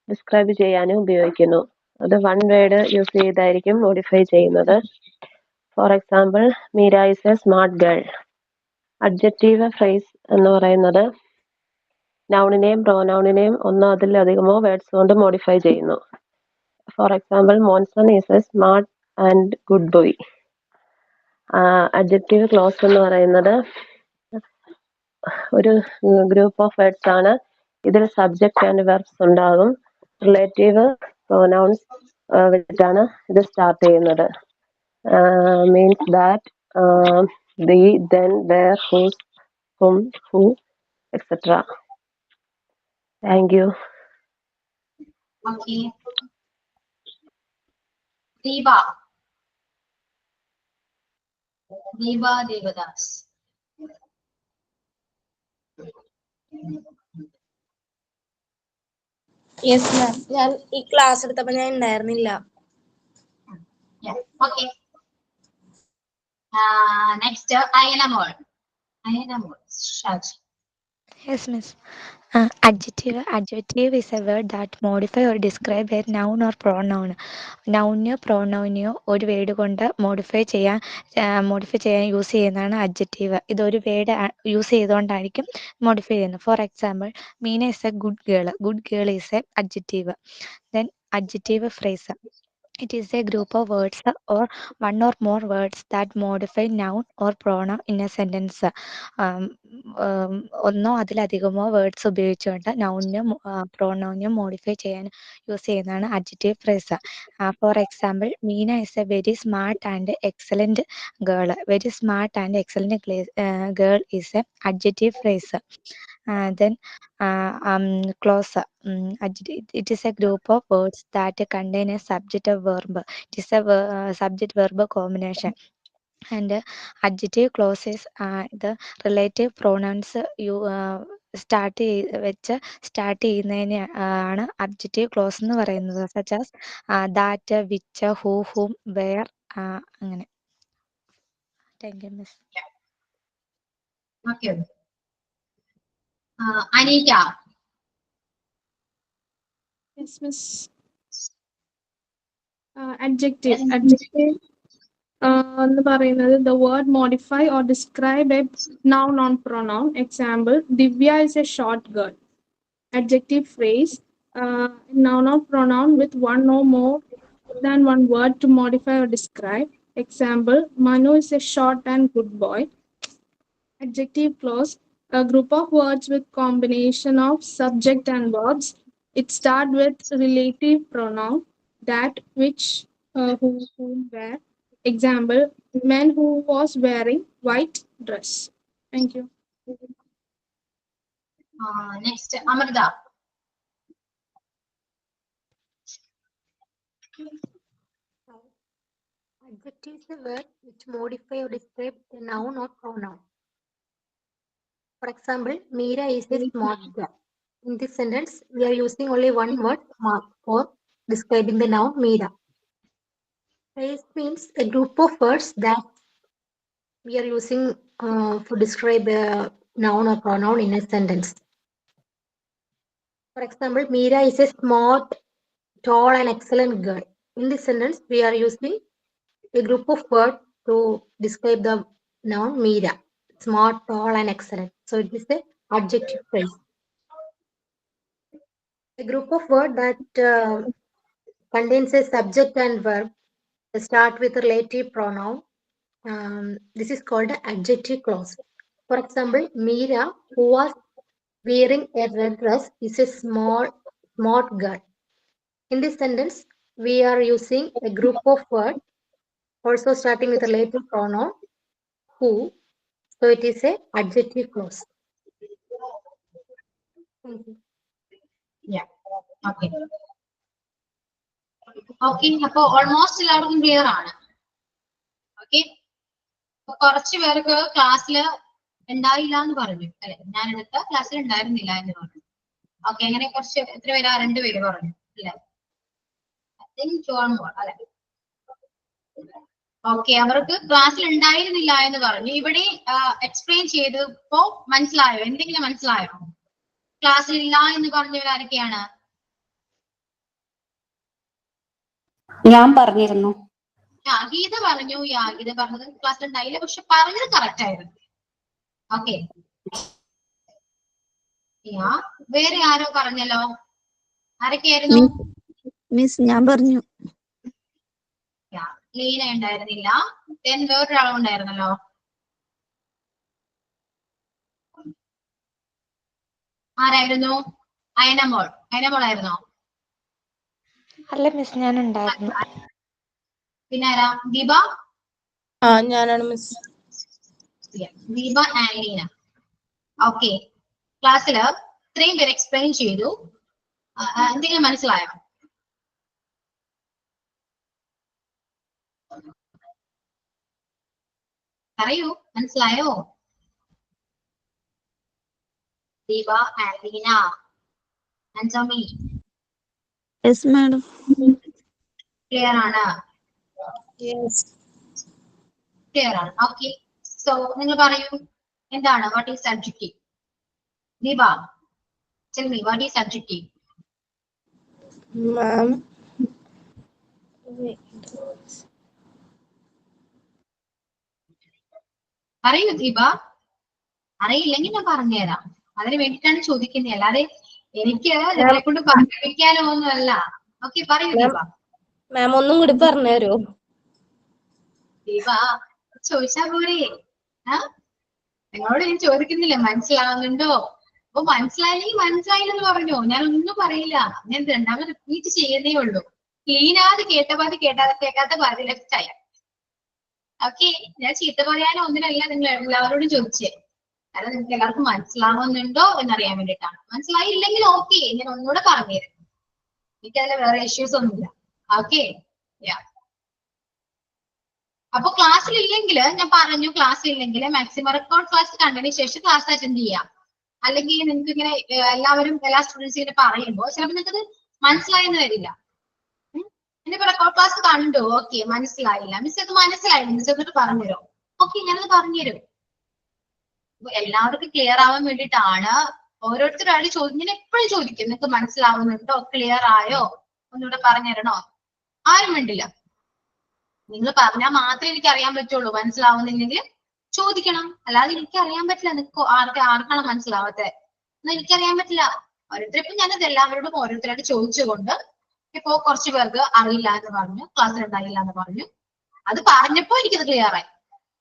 describe ചെയ്യാനും ഉപയോഗിക്കുന്നു. അത് one word use ചെയ്തായിരിക്കും modify ചെയ്യുന്നത്. For example, Meera is a smart girl. Adjective phrase എന്ന് പറയുന്നത് നൗണിനെയും പ്രോനൗണിനെയും ഒന്നോ അതിലധികമോ വേർഡ്സ് കൊണ്ട് മോഡിഫൈ ചെയ്യുന്നു. For example, Monson is a smart and good boy. Adjective clause എന്ന് പറയുന്നത് ഒരു ഗ്രൂപ്പ് ഓഫ് വേർഡ്സ് ആണ്. ഇതിൽ സബ്ജക്റ്റ് ആൻഡ് വെർബ്സ് ഉണ്ടാകും. റിലേറ്റീവ് പ്രൊനൗൺസ് വെച്ചിട്ടാണ് ഇത് സ്റ്റാർട്ട് ചെയ്യുന്നത്. Means that, the, then, where, whose, whom, who, etc. Thank you. Okay. Deba. Deba Devadas. Yes ma'am, ഞാൻ ഈ ക്ലാസ് എടുത്തപ്പോ ഞാൻ ഉണ്ടായിരുന്നില്ല. Yeah, okay. Next, Ayana Mol. Ayana Mol. Shaj. Yes, miss. Adjective. Adjective is a word that modify or describe a noun or pronoun. നൗണിനെയോ പ്രോനൗണിനെയോ ഒരു word കൊണ്ട് modify ചെയ്യാൻ use ചെയ്യുന്നതാണ് adjective. ഇതൊരു വേർഡ് യൂസ് ചെയ്തുകൊണ്ടായിരിക്കും മോഡിഫൈ ചെയ്യുന്നത്. For example, Meena is A good girl. Good girl is A adjective. Then adjective phrase. It is a group of words or one or more words that modify noun or pronoun in a sentence. ഒന്നോ അതിലധികമോ words ഉപയോഗിച്ചുകൊണ്ട് നൗണിനും പ്രോനൗണിനും modify ചെയ്യാൻ use ചെയ്യുന്നതാണ് adjective phrase. For example, Meena is A very smart and excellent girl. Very smart and excellent girl is A adjective phrase. Then clause. It is a group of words that contain a subject or verb. It is a subject verb combination. And adjective clauses, the relative pronouns you വെച്ച് start ചെയ്യുന്നതിന് ആണ് adjective clause എന്ന് പറയുന്നത്. Such as that, which, who, whom, where, അങ്ങനെ. Thank you miss. Okay. Anita. Yes, miss. Adjective. Adjective എന്ന് പറയുന്നത് the word modify or describe a noun or pronoun. Example, Divya is a short girl. Adjective phrase, noun or pronoun with one or more than one word to modify or describe. Example, Manu is a short and good boy. Adjective clause, a group of words with combination of subject and verbs. It starts with relative pronoun, that, which, who, whom, where. Example, man who was wearing white dress. Thank you. Next, Amrita. Adjective is a word which modify or describe a noun or pronoun. For example, Meera is a smart girl. In this sentence, we are using only one word, smart, for describing the noun Meera. Phrase means a group of words that we are using for describe a noun or pronoun in a sentence. For example, Meera is a smart, tall, and excellent girl. In this sentence, we are using a group of words to describe the noun Meera. Smart, tall, and excellent. So it is the adjective phrase. A group of words that contains a subject and verb start with a relative pronoun. This is called an adjective clause. For example, Meera, who was wearing a red dress, is a smart girl. In this sentence, we are using a group of words also starting with a relative pronoun who. So it is a adjective clause. Thank you. Yeah. Okay. Okay. അപ്പൊ almost എല്ലാവർക്കും clear ആണ്. Okay. കുറച്ച് പേർക്ക് ക്ലാസ്സിൽ ഉണ്ടായില്ല എന്ന് പറഞ്ഞു അല്ലെ, ഞാൻ എടുത്ത ക്ലാസ്സിൽ ഉണ്ടായിരുന്നില്ല എന്ന് പറഞ്ഞു. ഓക്കെ, അങ്ങനെ കുറച്ച് എത്ര പേരാ? 2 പേര് പറഞ്ഞു അല്ലെ. അല്ലെ. ഓക്കെ, അവർക്ക് ക്ലാസ്സിൽ ഉണ്ടായിരുന്നില്ല എന്ന് പറഞ്ഞു. ഇവിടെ എക്സ്പ്ലെയിൻ ചെയ്തപ്പോ മനസ്സിലായോ? എന്തെങ്കിലും മനസ്സിലായോ? ക്ലാസ്സിൽ ഇല്ല എന്ന് പറഞ്ഞവർ ആരൊക്കെയാണ്? ഞാൻ പറഞ്ഞിരുന്നു. ഗീത പറഞ്ഞു. ഗീത പറഞ്ഞത് ക്ലാസ്സിൽ ഉണ്ടായില്ല, പക്ഷെ പറഞ്ഞത് കറക്റ്റ് ആയിരുന്നു. ഓക്കെ, വേറെ ആരോ പറഞ്ഞല്ലോ, ആരൊക്കെയായിരുന്നു? മിസ് ഞാൻ പറഞ്ഞു. ലീന ഉണ്ടായിരുന്നില്ല. വേറൊരാളും ഉണ്ടായിരുന്നല്ലോ. ആരായിരുന്നു? അയനമോൾ. അയനമോളായിരുന്നോ? അല്ല മിസ്, ഞാൻ ഉണ്ടായിരുന്നു. പിന്നെ ആരാ? ദീപ? ഞാനാണ് miss. Deepa and Leena. Okay, ക്ലാസ്സിൽ ഇത്രയും പേര് എക്സ്പ്ലെയിൻ ചെയ്തു. എന്തെങ്കിലും മനസ്സിലായോ? പറയൂ, മനസ്സിലായോ? Deepa and Leena and Sami. Yes madam. Clear ആണ്? ക്ലിയർ ആണ്. ഓക്കെ, സോ നിങ്ങൾ പറയൂ, എന്താണ് what is adjective? Deepa, tell me what is adjective? Ma'am, പറയൂ ദീപ. അറിയില്ലെങ്കിൽ ഞാൻ പറഞ്ഞുതരാം. അതിന് വേണ്ടിയിട്ടാണ് ചോദിക്കുന്നത്, അല്ലാതെ എനിക്ക് നിങ്ങളെ കൊണ്ട് പഠിപ്പിക്കാനോ ഒന്നും അല്ല. ഓക്കെ, പറയൂ ദീപ. മാം ഒന്നും കൂടി പറഞ്ഞുതരോ? ദീപ ചോദിച്ചാ പോരെ? നിങ്ങളോട് ഞാൻ ചോദിക്കുന്നില്ല മനസ്സിലാവുന്നുണ്ടോ. അപ്പൊ മനസ്സിലായില്ലെങ്കിൽ മനസ്സിലായില്ലെന്ന് പറഞ്ഞോ, ഞാൻ ഒന്നും പറയില്ല. ഞാൻ രണ്ടാമത് റിപ്പീറ്റ് ചെയ്യുന്നേ ഉള്ളൂ. ക്ലീനാത് കേൾക്കാത്ത പാതി ലെഫ്റ്റ് ആയ. ഓക്കെ, ഞാൻ ചീത്ത പറയാനോ ഒന്നിനല്ല നിങ്ങൾ എല്ലാവരോടും ചോദിച്ചേ. കാരണം നിങ്ങൾക്ക് എല്ലാവർക്കും മനസ്സിലാവുന്നുണ്ടോ എന്നറിയാൻ വേണ്ടിയിട്ടാണ്. മനസ്സിലായില്ലെങ്കിൽ ഓക്കെ, ഞാൻ ഒന്നുകൂടെ പറഞ്ഞുതരാം. എനിക്കതിൽ വേറെ ഇഷ്യൂസ് ഒന്നുമില്ല. ഓക്കെ, അപ്പൊ ക്ലാസ്സിൽ ഇല്ലെങ്കിൽ ഞാൻ പറഞ്ഞു, ക്ലാസ്സിൽ ഇല്ലെങ്കിൽ മാക്സിമം റെക്കോർഡ് ക്ലാസ് കണ്ടതിന് ശേഷം ക്ലാസ് അറ്റൻഡ് ചെയ്യാം. അല്ലെങ്കിൽ നിങ്ങൾക്ക് ഇങ്ങനെ എല്ലാ സ്റ്റുഡൻസും ഇങ്ങനെ പറയുമ്പോൾ ചിലപ്പോൾ നിങ്ങൾക്ക് മനസ്സിലായെന്ന് വരില്ല. ഇനിയിപ്പോ റെക്കോർഡ് ക്ലാസ് കണ്ടു, ഓക്കെ മനസ്സിലായില്ല, മിസ് അത് മനസ്സിലായില്ല, മിസ് എന്നിട്ട് പറഞ്ഞുതരും. ഓക്കെ, ഞാനത് പറഞ്ഞുതരും. എല്ലാവർക്കും ക്ലിയർ ആവാൻ വേണ്ടിയിട്ടാണ് ഓരോരുത്തരായിട്ട് ഞാൻ എപ്പോഴും ചോദിക്കും, നിങ്ങൾക്ക് മനസ്സിലാവുന്നുണ്ടോ, ക്ലിയർ ആയോ, ഒന്നുകൂടെ പറഞ്ഞുതരണോ? ആരും വേണ്ടില്ല. നിങ്ങൾ പറഞ്ഞാൽ മാത്രമേ എനിക്ക് അറിയാൻ പറ്റുള്ളൂ. മനസ്സിലാവുന്നില്ലെങ്കിൽ ചോദിക്കണം, അല്ലാതെ എനിക്ക് അറിയാൻ പറ്റില്ല. നിങ്ങൾക്ക് ആർക്കാണ് മനസ്സിലാവാത്തത് എന്ന് എനിക്കറിയാൻ പറ്റില്ല. ഓരോരുത്തരിപ്പോ ഞാനത് എല്ലാവരോടും ഓരോരുത്തരായിട്ട് ചോദിച്ചുകൊണ്ട്, ഇപ്പോ കുറച്ചു പേർക്ക് അറിയില്ല എന്ന് പറഞ്ഞു, ക്ലാസ്സിൽ ഉണ്ടായില്ല എന്ന് പറഞ്ഞു. അത് പറഞ്ഞപ്പോ എനിക്കത് ക്ലിയർ ആയി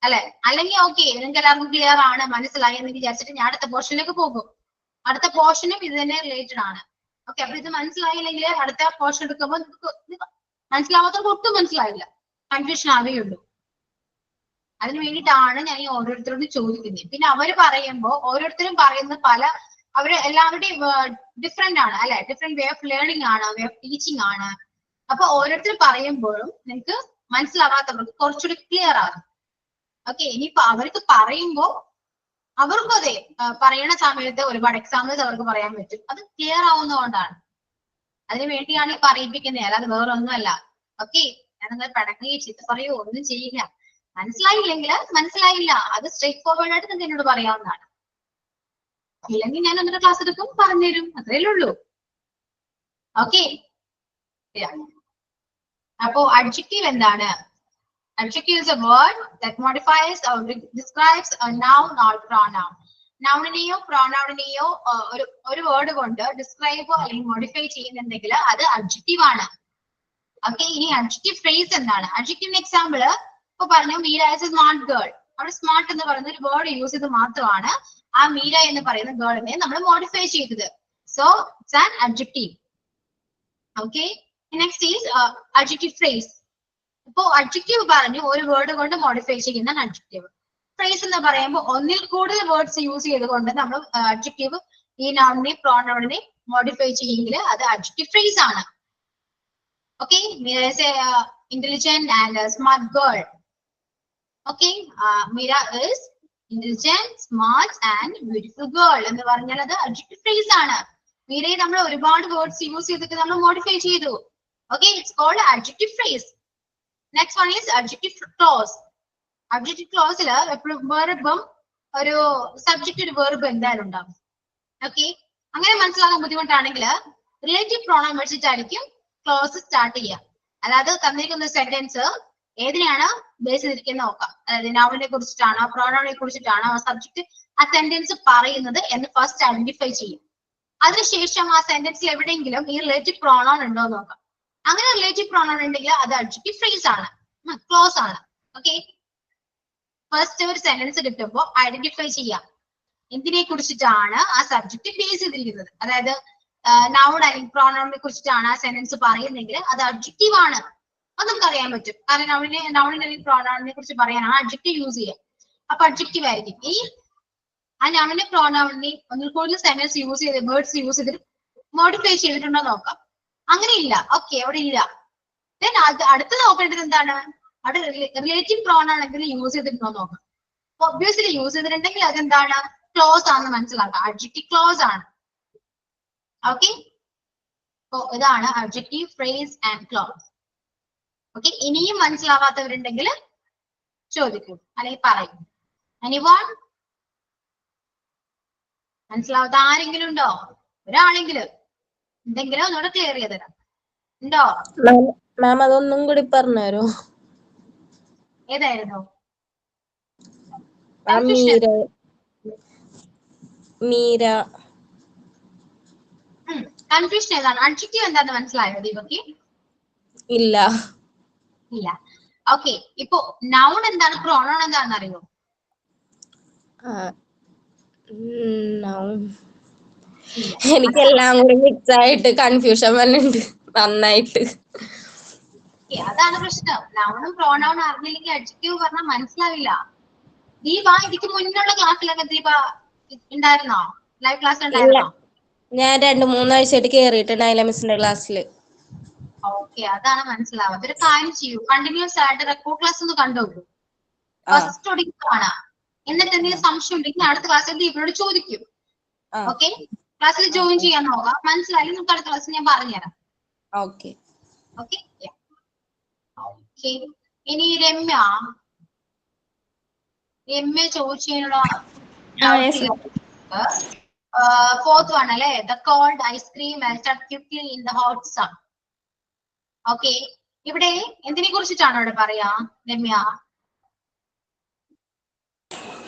അല്ലെ. അല്ലെങ്കിൽ ഓക്കെ, നിങ്ങൾക്ക് എല്ലാവർക്കും ക്ലിയർ ആണ്, മനസ്സിലായി എന്ന് വിചാരിച്ചിട്ട് ഞാൻ അടുത്ത പോർഷനിലേക്ക് പോകും. അടുത്ത പോർഷനും ഇത് തന്നെ റിലേറ്റഡ് ആണ്. ഓക്കെ, അപ്പൊ ഇത് മനസ്സിലായില്ലെങ്കിൽ അടുത്ത പോർഷൻ എടുക്കുമ്പോൾ മനസ്സിലാവാത്തവർക്ക് ഒട്ടും മനസ്സിലായില്ല, കൺഫ്യൂഷൻ ആവുകയുള്ളൂ. അതിന് വേണ്ടിയിട്ടാണ് ഞാൻ ഈ ഓരോരുത്തരോട് ചോദിക്കുന്നത്. പിന്നെ അവര് പറയുമ്പോൾ ഓരോരുത്തരും പറയുന്ന അവര് എല്ലാവരുടെയും ഡിഫറെന്റ് ആണ് അല്ലെ, ഡിഫറെന്റ് വേ ഓഫ് ലേണിംഗ് ആണ്, വേ ഓഫ് ടീച്ചിങ് ആണ്. അപ്പൊ ഓരോരുത്തർ പറയുമ്പോഴും നിങ്ങൾക്ക് മനസ്സിലാവാത്തവർക്ക് കുറച്ചുകൂടി ക്ലിയർ ആകും. ഓക്കെ, ഇനിയിപ്പോ അവർക്ക് പറയുമ്പോ അവർക്കും അതെ പറയണ സമയത്ത് ഒരുപാട് എക്സാമ്പിൾസ് അവർക്ക് പറയാൻ പറ്റും. അത് ക്ലിയർ ആവുന്നതുകൊണ്ടാണ്, അതിന് വേണ്ടിയാണ് ഈ പറയിപ്പിക്കുന്നത്, അല്ലാതെ വേറെ ഒന്നുമല്ല. ഓക്കെ, ഞാൻ നിങ്ങൾ പടങ്ങുകയോ ചീത്ത പറയുകയോ ഒന്നും ചെയ്യില്ല. മനസ്സിലായില്ലെങ്കിൽ മനസ്സിലായില്ല, അത് സ്ട്രേറ്റ് ഫോർവേഡ് ആയിട്ട് നിങ്ങൾക്ക് എന്നോട് പറയാവുന്നതാണ്. ഇല്ലെങ്കിൽ ഞാൻ ഒന്നര ക്ലാസ് എടുക്കും, പറഞ്ഞുതരും, അത്രയല്ലേ ഉള്ളൂ. ഓക്കെ, അപ്പോ അഡ്ജക്റ്റീവ് എന്താണ്? Adjective is a word that modifies or describes a noun or pronoun. നൗണിനെയോ പ്രോനൗണിനെയോ ഒരു വേർഡ് കൊണ്ട് ഡിസ്ക്രൈബോ അല്ലെങ്കിൽ മോഡിഫൈ ചെയ്യുന്നുണ്ടെങ്കിൽ അത് അഡ്ജക്റ്റീവ് ആണ്. ഓക്കെ, ഇനി അഡ്ജക്റ്റീവ് ഫ്രേസ് എന്താണ്? അഡ്ജക്റ്റീവിന് എക്സാമ്പിൾ ഇപ്പൊ പറഞ്ഞു, Meera is A smart girl. അവിടെ സ്മാർട്ട് എന്ന് പറയുന്ന ഒരു വേർഡ് യൂസ് ചെയ്ത് മാത്രമാണ് ആ മീര എന്ന് പറയുന്ന ഗേളിനെ നമ്മൾ മോഡിഫൈ ചെയ്തത്. So it's an adjective. Okay, next is adjective phrase. ഇപ്പോ അഡ്ജക്റ്റീവ് പറഞ്ഞു ഒരു വേർഡ് കൊണ്ട് മോഡിഫൈ ചെയ്യുന്ന അഡ്ജക്റ്റീവ്. ഫ്രേസ് എന്ന് പറയുമ്പോൾ ഒന്നിൽ കൂടുതൽ വേർഡ്സ് യൂസ് ചെയ്തുകൊണ്ട് നമ്മൾ അഡ്ജക്റ്റീവ് ഈ നൗണിനെ പ്രോനൗണിനെ മോഡിഫൈ ചെയ്യെങ്കിൽ അത് അഡ്ജക്റ്റീവ് ഫ്രേസ് ആണ്. Okay, Meera is A intelligent and smart girl. Okay, Meera is intelligent, smart and beautiful girl എന്ന് പറഞ്ഞാൽ അത് അഡ്ജക്റ്റീവ് ഫ്രേസ് ആണ്. മീരയെ നമ്മൾ ഒരുപാട് വേർഡ്സ് യൂസ് ചെയ്തിട്ട് നമ്മൾ മോഡിഫൈ ചെയ്തു. Okay, it's called adjective phrase. Next one is adjective clause. Adjective ക്ലോസിൽ എപ്പോഴും വെർബും ഒരു സബ്ജക്റ്റ് ഒരു വെർബ് എന്തായാലും ഉണ്ടാവും. ഓക്കെ, അങ്ങനെ മനസ്സിലാക്കാൻ ബുദ്ധിമുട്ടാണെങ്കിൽ റിലേറ്റീവ് പ്രോണൗൺ വെച്ചിട്ടായിരിക്കും ക്ലോസ് സ്റ്റാർട്ട് ചെയ്യുക. അതായത് തന്നിരിക്കുന്ന സെന്റൻസ് ഏതിനെയാണ് ബേസ് ചെയ്തിരിക്കുന്നത് നോക്കാം. അതായത് നൗണിനെ കുറിച്ചിട്ടാണോ പ്രോണൗണിനെ കുറിച്ചിട്ടാണോ ആ സബ്ജക്ട് ആ സെന്റൻസ് പറയുന്നത് എന്ന് ഫസ്റ്റ് ഐഡന്റിഫൈ ചെയ്യും. അതിനുശേഷം ആ സെന്റൻസിൽ എവിടെയെങ്കിലും ഈ റിലേറ്റീവ് പ്രോണൗൺ ഉണ്ടോ എന്ന് നോക്കാം. അങ്ങനെ റിലേറ്റീവ് പ്രോണൗൺ ഉണ്ടെങ്കിൽ അത് അഡ്ജക്റ്റീവ് ഫ്രേസ് ആണ്, ക്ലോസ് ആണ്. ഓക്കെ, ഫസ്റ്റ് ഒരു സെന്റൻസ് കിട്ടുമ്പോൾ ഐഡന്റിഫൈ ചെയ്യാം എന്തിനെ കുറിച്ചിട്ടാണ് ആ സബ്ജക്ട് ബേസ് ചെയ്തിരിക്കുന്നത്. അതായത് നൗൺ അല്ലെങ്കിൽ പ്രോണൗണിനെ കുറിച്ചിട്ടാണ് ആ സെന്റൻസ് പറയുന്നെങ്കിൽ അത് അഡ്ജക്റ്റീവ് ആണ്. അത് നമുക്ക് അറിയാൻ പറ്റും, കാരണം നൗണിനെ അല്ലെങ്കിൽ പ്രോണൗണിനെ കുറിച്ച് പറയാനാണ് അഡ്ജക്റ്റീവ് യൂസ് ചെയ്യുക. അപ്പൊ അഡ്ജക്റ്റീവ് ആയിരിക്കും. ഈ ആ നൗണിനെ പ്രോണൗണിനെ ഒന്നിൽ കൂടുതൽ സെന്റൻസ് യൂസ് ചെയ്ത് വേർഡ്സ് യൂസ് ചെയ്ത് മോഡിഫൈ ചെയ്തിട്ടുണ്ടോ നോക്കാം. അങ്ങനെ ഇല്ല, ഓക്കെ, അവിടെ ഇല്ല. ദെൻ അടുത്ത് നോക്കേണ്ടത് എന്താണ്? അവിടെ റിലേറ്റീവ് പ്രോണൗൺ എന്തെങ്കിലും യൂസ് ചെയ്തിട്ടുണ്ടോ നോക്കാം. ഒബ്വിയസ്ലി യൂസ് ചെയ്തിട്ടുണ്ടെങ്കിൽ അതെന്താണ്? ക്ലോസ് ആണെന്ന് മനസ്സിലാക്കാം, അഡ്ജക്റ്റീവ് ക്ലോസ് ആണ്. ഓക്കെ, അപ്പോ ഇതാണ് adjective phrase and close. Okay, ഇനിയും മനസ്സിലാവാത്തവരുണ്ടെങ്കിൽ ചോദിക്കൂ അല്ലെങ്കിൽ പറയും. എനിവൺ മനസ്സിലാവാത്ത ആരെങ്കിലും ഉണ്ടോ? ഒരാളെങ്കിലും എന്തെങ്കിലും ഒന്നുകൂടെ ക്ലിയർ ചെയ്ത് തരാം. ഉണ്ടോ മാം? അതൊന്നും കൂടി പറഞ്ഞുതരോ? ഏതായിരുന്നു? മീര. കൺഫ്യൂഷൻ ഏതാണ്? അഡ്ജക്റ്റീവ് എന്താന്ന് മനസ്സിലായോ ദീപക്ക്? ഇല്ല. ഇല്ല. ഓക്കെ, ഇപ്പൊ നൗൺ എന്താണ് പ്രോണൗൺ എന്താണെന്ന് അറിയോ? എനിക്കെല്ലാം കൂടി മിക്സ് ആയിട്ട് കൺഫ്യൂഷൻ വന്നിട്ടുണ്ട് നന്നായിട്ട്. അതാണ് പ്രശ്നം. നൗണും പ്രോണൗണും അറിഞ്ഞില്ലെങ്കിൽ അഡ്ജക്റ്റീവ് പറഞ്ഞാൽ മനസ്സിലാവില്ല. ദീപ ഇതിക്ക് മുന്നുള്ള ക്ലാസ്സിലൊക്കെ ദീപ ഉണ്ടായിരുന്നോ? ലൈവ് ക്ലാസ് ഉണ്ടായിരുന്നോ? ഞാൻ 2-3 ആഴ്ചയായിട്ട് കേറിയിട്ടുണ്ടായില്ല മിസ്സിന്റെ ക്ലാസ്സിൽ. ഓക്കെ, അതാണ് മനസ്സിലാവാത്ത. ഒരു കാര്യം ചെയ്യൂ, കണ്ടിന്യൂസ് ആയിട്ട് റെക്കോർഡ് ക്ലാസ് ഒന്ന് കണ്ടോളൂ. ഫസ്റ്റ് ഒടുക്കി കാണാം. എന്നിട്ട് എന്തെങ്കിലും സംശയം ഉണ്ടെങ്കിൽ അടുത്ത ക്ലാസ്സിൽ ദീപനോട് ചോദിക്കും. ഓക്കെ, ക്ലാസ്സിൽ ജോയിൻ ചെയ്യാൻ നോക്കാം. മനസ്സിലായി നമുക്ക് അടുത്ത ക്ലാസ്സിൽ ഞാൻ പറഞ്ഞുതരാം. Okay okay okay. ഇനി രമ്യ ചോദിച്ചതിനുള്ള ഫോർത്ത് വൺ അല്ലേ? The cold ice cream melted quickly in the hot sun. Okay, ഇവിടെ എന്തിനെ കുറിച്ചിട്ടാണ് ഇവിടെ പറയാ രമ്യ?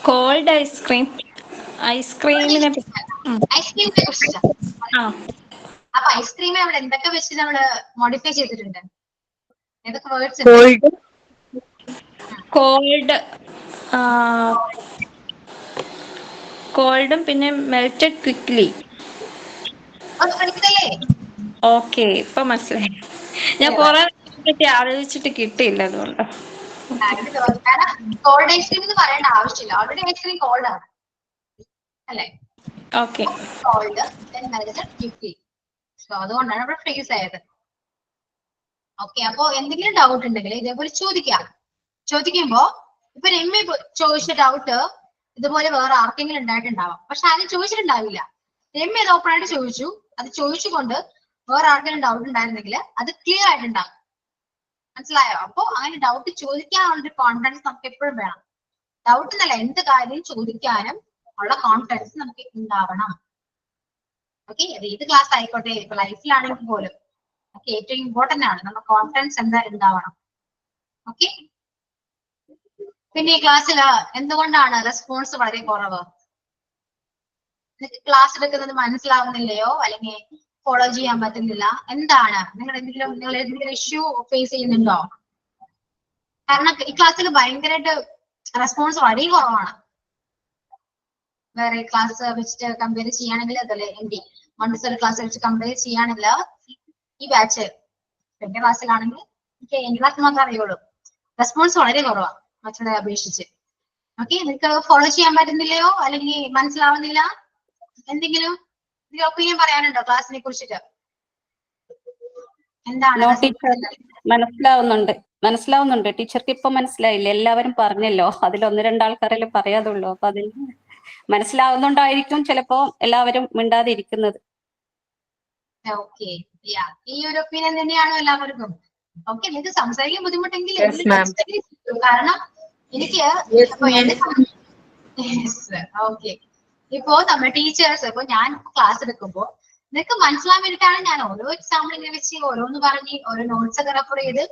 കോൾഡ് ഐസ്ക്രീമിനെ കുറിച്ചിട്ടാണ്. അപ്പൊ ഐസ്ക്രീമെ അവിടെ എന്തൊക്കെ വെച്ച് നമ്മള് മോഡിഫൈ ചെയ്തിട്ടുണ്ട്? ഏതൊക്കെ വേർഡ്സ്? കോൾഡും പിന്നെ മെൽറ്റഡ് ക്വിക്ക്ലി. ഓക്കെ, ഇപ്പൊ മനസ്സിലായി. ഞാൻ കുറെ ആലോചിച്ചിട്ട് കിട്ടിയില്ല, അതുകൊണ്ട്. കാരണം കോൾഡ് ഐസ്ക്രീം എന്ന് പറയേണ്ട ആവശ്യമില്ല, ഓൾറെഡി ഐസ്ക്രീം കോൾഡ് ആണ് അല്ലേ? ഓക്കെ. കോൾഡ് സോ അതുകൊണ്ടാണ് ഇവിടെ ഫ്രീസ് ആയത്. ഓക്കെ, അപ്പൊ എന്തെങ്കിലും ഡൗട്ട് ഉണ്ടെങ്കിൽ ഇതേപോലെ ചോദിക്കാം. ചോദിക്കുമ്പോ ഇപ്പൊ രമ്യ ചോദിച്ച ഡൗട്ട് ഇതുപോലെ വേറെ ആർക്കെങ്കിലും ഉണ്ടായിട്ടുണ്ടാവാം, പക്ഷെ ആരും ചോദിച്ചിട്ടുണ്ടാവില്ല. രമ്യ ഇത് ഓപ്പൺ ആയിട്ട് ചോദിച്ചു, അത് ചോദിച്ചുകൊണ്ട് വേറെ ആർക്കെങ്കിലും ഡൗട്ട് ഉണ്ടായിരുന്നെങ്കിൽ അത് ക്ലിയർ ആയിട്ടുണ്ടാകും. മനസ്സിലായോ? അപ്പൊ അങ്ങനെ ഡൗട്ട് ചോദിക്കാനുള്ളൊരു കോൺഫിഡൻസ് നമുക്ക് എപ്പോഴും വേണം. ഡൗട്ട് എന്നല്ല, എന്ത് കാര്യം ചോദിക്കാനും ഉള്ള കോൺഫിഡൻസ് നമുക്ക് ഉണ്ടാവണം. ഓക്കെ, അത് ഏത് ക്ലാസ് ആയിക്കോട്ടെ, ഇപ്പൊ ലൈഫിലാണെങ്കിൽ പോലും ഓക്കെ ഏറ്റവും ഇമ്പോർട്ടന്റ് ആണ് നമ്മുടെ കോൺഫിഡൻസ് എന്തായാലും ഉണ്ടാവണം. ഓക്കെ, പിന്നെ ഈ ക്ലാസ്സിൽ എന്തുകൊണ്ടാണ് റെസ്പോൺസ് വളരെ കുറവ്? ക്ലാസ് എടുക്കുന്നത് മനസ്സിലാവുന്നില്ലയോ, അല്ലെങ്കിൽ ഫോളോ ചെയ്യാൻ പറ്റുന്നില്ല? എന്താണ് നിങ്ങൾ എന്തെങ്കിലും ഇഷ്യൂ ഫേസ് ചെയ്യുന്നുണ്ടോ? കാരണം ഈ ക്ലാസ്സിൽ ഭയങ്കരമായിട്ട് റെസ്പോൺസ് വളരെ കുറവാണ്. വേറെ ക്ലാസ് വെച്ചിട്ട് കമ്പയർ ചെയ്യുകയാണെങ്കിൽ അതല്ലേ മോണ്ടിസോറി ക്ലാസ് വെച്ച് കമ്പയർ ചെയ്യുകയാണെങ്കിൽ ഈ ബാച്ച് എന്റെ ക്ലാസ്സിലാണെങ്കിൽ എനിക്ക് എന്റെ ക്ലാസ് മാത്രമേ അറിയുള്ളൂ. റെസ്പോൺസ് വളരെ കുറവാണ് മറ്റുള്ളവരെ അപേക്ഷിച്ച്. ഓക്കെ, നിങ്ങൾക്ക് ഫോളോ ചെയ്യാൻ പറ്റുന്നില്ലയോ അല്ലെങ്കിൽ മനസ്സിലാവുന്നില്ല? എന്തെങ്കിലും ഒപ്പീനിയൻ പറയാനുണ്ടോ ക്ലാസ്സിനെ കുറിച്ചിട്ട്? എന്താണ് മനസ്സിലാവുന്നുണ്ട്. ടീച്ചർക്ക് ഇപ്പൊ മനസ്സിലായില്ല, എല്ലാവരും പറഞ്ഞല്ലോ, അതിൽ 1-2 ആൾക്കാരല്ലേ പറയാതുള്ളൂ. അപ്പൊ അതിൽ മനസ്സിലാവുന്നുണ്ടായിരിക്കും ചിലപ്പോ എല്ലാവരും മിണ്ടാതിരിക്കുന്നത്. ഓക്കെ, ഈ ഒരു ഒപ്പീനിയൻ തന്നെയാണോ എല്ലാവർക്കും? ഓക്കെ, നിങ്ങൾക്ക് സംസാരിക്കാൻ ബുദ്ധിമുട്ടെങ്കിൽ കാരണം എനിക്ക് ഓക്കെ, ഇപ്പോ നമ്മുടെ ടീച്ചേഴ്സ് ഇപ്പൊ ഞാൻ ക്ലാസ് എടുക്കുമ്പോ നിങ്ങൾക്ക് മനസ്സിലാൻ വേണ്ടിയിട്ടാണ് ഞാൻ ഓരോ എക്സാമ്പിൾ ഇങ്ങനെ വെച്ച് ഓരോന്ന് പറഞ്ഞ് ഓരോ നോട്ട്സ് ഒക്കെ റെഫർ ചെയ്ത്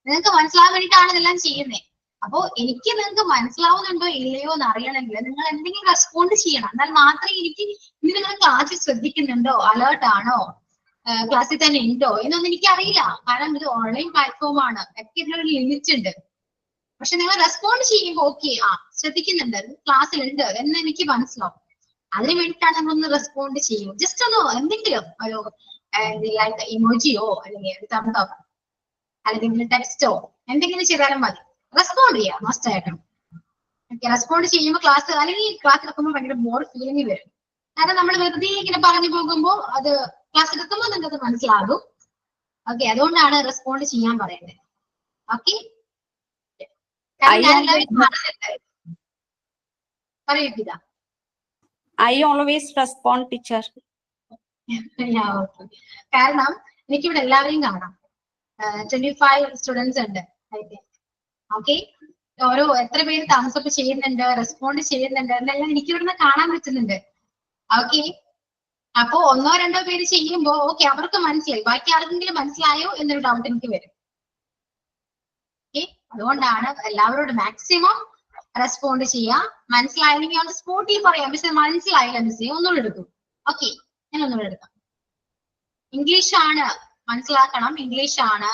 നിങ്ങൾക്ക് മനസ്സിലാൻ വേണ്ടിയിട്ടാണ് ഇതെല്ലാം ചെയ്യുന്നത്. അപ്പോ എനിക്ക് നിങ്ങൾക്ക് മനസ്സിലാവുന്നുണ്ടോ ഇല്ലയോ എന്ന് അറിയണമെങ്കിൽ നിങ്ങൾ എന്തെങ്കിലും റെസ്പോണ്ട് ചെയ്യണം. എന്നാൽ മാത്രമേ എനിക്ക് ഇനി നിങ്ങൾ ക്ലാസ്സിൽ ശ്രദ്ധിക്കുന്നുണ്ടോ, അലേർട്ട് ആണോ, ക്ലാസ്സിൽ തന്നെ ഉണ്ടോ എന്നൊന്നും എനിക്ക് അറിയില്ല. കാരണം ഇത് ഓൺലൈൻ പ്ലാറ്റ്ഫോം ആണ്, ഒക്കെ ഇതിനൊരു ലിമിറ്റ് ഉണ്ട്. പക്ഷെ നിങ്ങൾ റെസ്പോണ്ട് ചെയ്യുമ്പോൾ ഓക്കെ ശ്രദ്ധിക്കുന്നുണ്ട്, ക്ലാസ്സിലുണ്ട് എന്ന് എനിക്ക് മനസ്സിലാവും. അതിന് വേണ്ടിയിട്ടാണ് നമ്മളൊന്ന് റെസ്പോണ്ട് ചെയ്യും. ജസ്റ്റ് ഒന്ന് എന്തെങ്കിലും ഒരു ലൈക്ക് ഇമോജിയോ അല്ലെങ്കിൽ തമ്പോ അല്ലെങ്കിൽ ടെക്സ്റ്റോ എന്തെങ്കിലും ചെയ്താലും മതി. റെസ്പോണ്ട് ചെയ്യാം മസ്റ്റ് ആയിട്ടും. റെസ്പോണ്ട് ചെയ്യുമ്പോൾ ക്ലാസ് അല്ലെങ്കിൽ ക്ലാസ് എടുക്കുമ്പോൾ ഭയങ്കര ബോർ ഫീലിംഗ് വരും. കാരണം നമ്മൾ വെറുതെ ഇങ്ങനെ പറഞ്ഞു പോകുമ്പോൾ അത് ക്ലാസ് എടുക്കുമ്പോൾ നിങ്ങൾക്ക് മനസ്സിലാകും. ഓക്കെ, അതുകൊണ്ടാണ് റെസ്പോണ്ട് ചെയ്യാൻ പറയുന്നത്. ഓക്കെ, പറയൂല. I always respond, teacher. കാരണം എനിക്കിവിടെ എല്ലാവരെയും കാണാം. 25 സ്റ്റുഡൻസ് ഉണ്ട്. ഓക്കെ, ഓരോ എത്ര പേര് തംസപ്പ് ചെയ്യുന്നുണ്ട്, റെസ്പോണ്ട് ചെയ്യുന്നുണ്ട് എന്നെല്ലാം എനിക്ക് ഇവിടുന്ന് കാണാൻ പറ്റുന്നുണ്ട്. ഓക്കെ, അപ്പോ 1-2 പേര് ചെയ്യുമ്പോ ഓക്കെ അവർക്ക് മനസ്സിലായി, ബാക്കി ആർക്കെങ്കിലും മനസ്സിലായോ എന്നൊരു ഡൗട്ട് എനിക്ക് വരും. ഓക്കെ, അതുകൊണ്ടാണ് എല്ലാവരോടും മാക്സിമം റെസ്പോണ്ട് ചെയ്യാം. മനസ്സിലായില്ലെങ്കിൽ on the സ്പോട്ടിൽ പറയാം, മിസ് മനസ്സിലായില്ല മിസ് ഒന്നുകൂടെ എടുക്കും. ഓക്കെ, ഞാൻ ഒന്നുകൂടെ എടുക്കാം. ഇംഗ്ലീഷ് ആണ്, മനസ്സിലാക്കണം. ഇംഗ്ലീഷ് ആണ്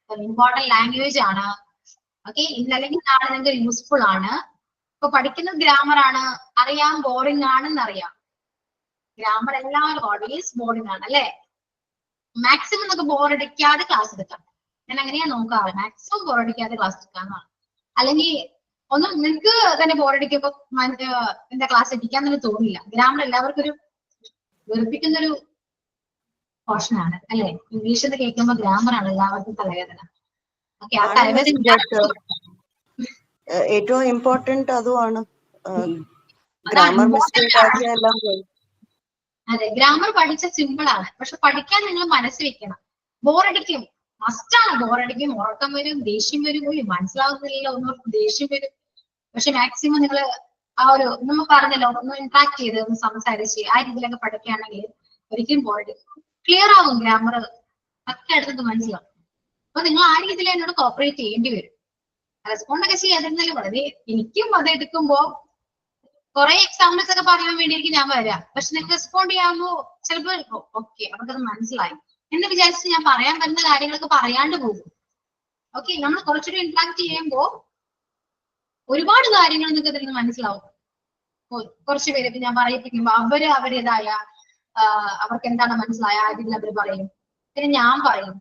ഇമ്പോർട്ടന്റ് ലാംഗ്വേജ് ആണ്. ഓക്കെ, ഇന്നല്ലെങ്കിൽ നാളെ നിങ്ങൾക്ക് യൂസ്ഫുൾ ആണ്. ഇപ്പൊ പഠിക്കുന്ന ഗ്രാമർ ആണ്, അറിയാം ബോറിംഗ് ആണെന്ന് അറിയാം. ഗ്രാമർ എല്ലാവരും ഓൾവേസ് ബോറിംഗ് ആണ് അല്ലെ? മാക്സിമം നമുക്ക് ബോറടിക്കാതെ ക്ലാസ് എടുക്കാം. ഞാൻ അങ്ങനെയാ നോക്കാറ്, മാക്സിമം ബോറടിക്കാതെ ക്ലാസ് എടുക്കാന്നാണ്. അല്ലെങ്കിൽ ഒന്നും നിങ്ങൾക്ക് തന്നെ ബോറടിക്കുമ്പോ എന്താ ക്ലാസ് എടുക്കാന്നൊന്നും തോന്നില്ല. ഗ്രാമർ എല്ലാവർക്കും ഒരു വെറുപ്പിക്കുന്ന ഒരു പോർഷൻ ആണ് അല്ലെ? ഇംഗ്ലീഷ് എന്ന് കേൾക്കുമ്പോ ഗ്രാമർ ആണ് എല്ലാവർക്കും തലവേദന. ഓക്കെ, ആ തലവേദന ഏറ്റവും ഇമ്പോർട്ടന്റ് അതുമാണ്. ഗ്രാമർ മിസ്റ്റേക്ക് ആക്കിയ എല്ലാം പോയി. അതെ, ഗ്രാമർ പഠിച്ച സിമ്പിൾ ആണ്, പക്ഷെ പഠിക്കാൻ നിങ്ങൾ മനസ്സ് വെക്കണം. ബോറടിക്കും, മസ്റ്റാണ്. ബോറടിക്കും, ഉറക്കം വരും, ദേഷ്യം വരും, മനസ്സിലാവുന്നില്ല ഒന്നും ദേഷ്യം വരും. പക്ഷെ മാക്സിമം നിങ്ങൾ ആ ഒരു നമ്മൾ പറഞ്ഞല്ലോ ഒന്ന് ഇന്ററാക്ട് ചെയ്ത് ഒന്ന് സംസാരിച്ച് ആ രീതിയിലൊക്കെ പഠിക്കുകയാണെങ്കിൽ ഒരിക്കലും ബോറടിക്കും. ക്ലിയർ ആവും, ഗ്രാമർ ഒക്കെ എടുത്തത് മനസ്സിലാവും. അപ്പൊ നിങ്ങൾ ആ രീതിയിൽ എന്നോട് കോപ്പറേറ്റ് ചെയ്യേണ്ടി വരും. റെസ്പോണ്ട് ഒക്കെ ചെയ്യാതിരുന്നാലും വളരെ എനിക്കും അത് എടുക്കുമ്പോ കുറെ എക്സാമ്പിൾസ് ഒക്കെ പറയാൻ വേണ്ടിയിരിക്കും ഞാൻ വരാം. പക്ഷെ നിങ്ങൾക്ക് റെസ്പോണ്ട് ചെയ്യാമോ ചിലപ്പോൾ ഓക്കെ അവർക്കത് മനസ്സിലായി എന്ന് വിചാരിച്ച് ഞാൻ പറയാൻ പറ്റുന്ന കാര്യങ്ങളൊക്കെ പറയാണ്ട് പോകും. ഓക്കെ, നമ്മൾ കുറച്ചുകൂടി ഇന്ററാക്ട് ചെയ്യുമ്പോൾ ഒരുപാട് കാര്യങ്ങൾ നിങ്ങൾക്ക് ഇതിൽ നിന്ന് മനസ്സിലാവും. കുറച്ച് പേരൊക്കെ ഞാൻ പറയിപ്പിക്കുമ്പോ അവരുടേതായ അവർക്ക് എന്താണ് മനസ്സിലായ ആ രീതിയിൽ അവർ പറയും, പിന്നെ ഞാൻ പറയും.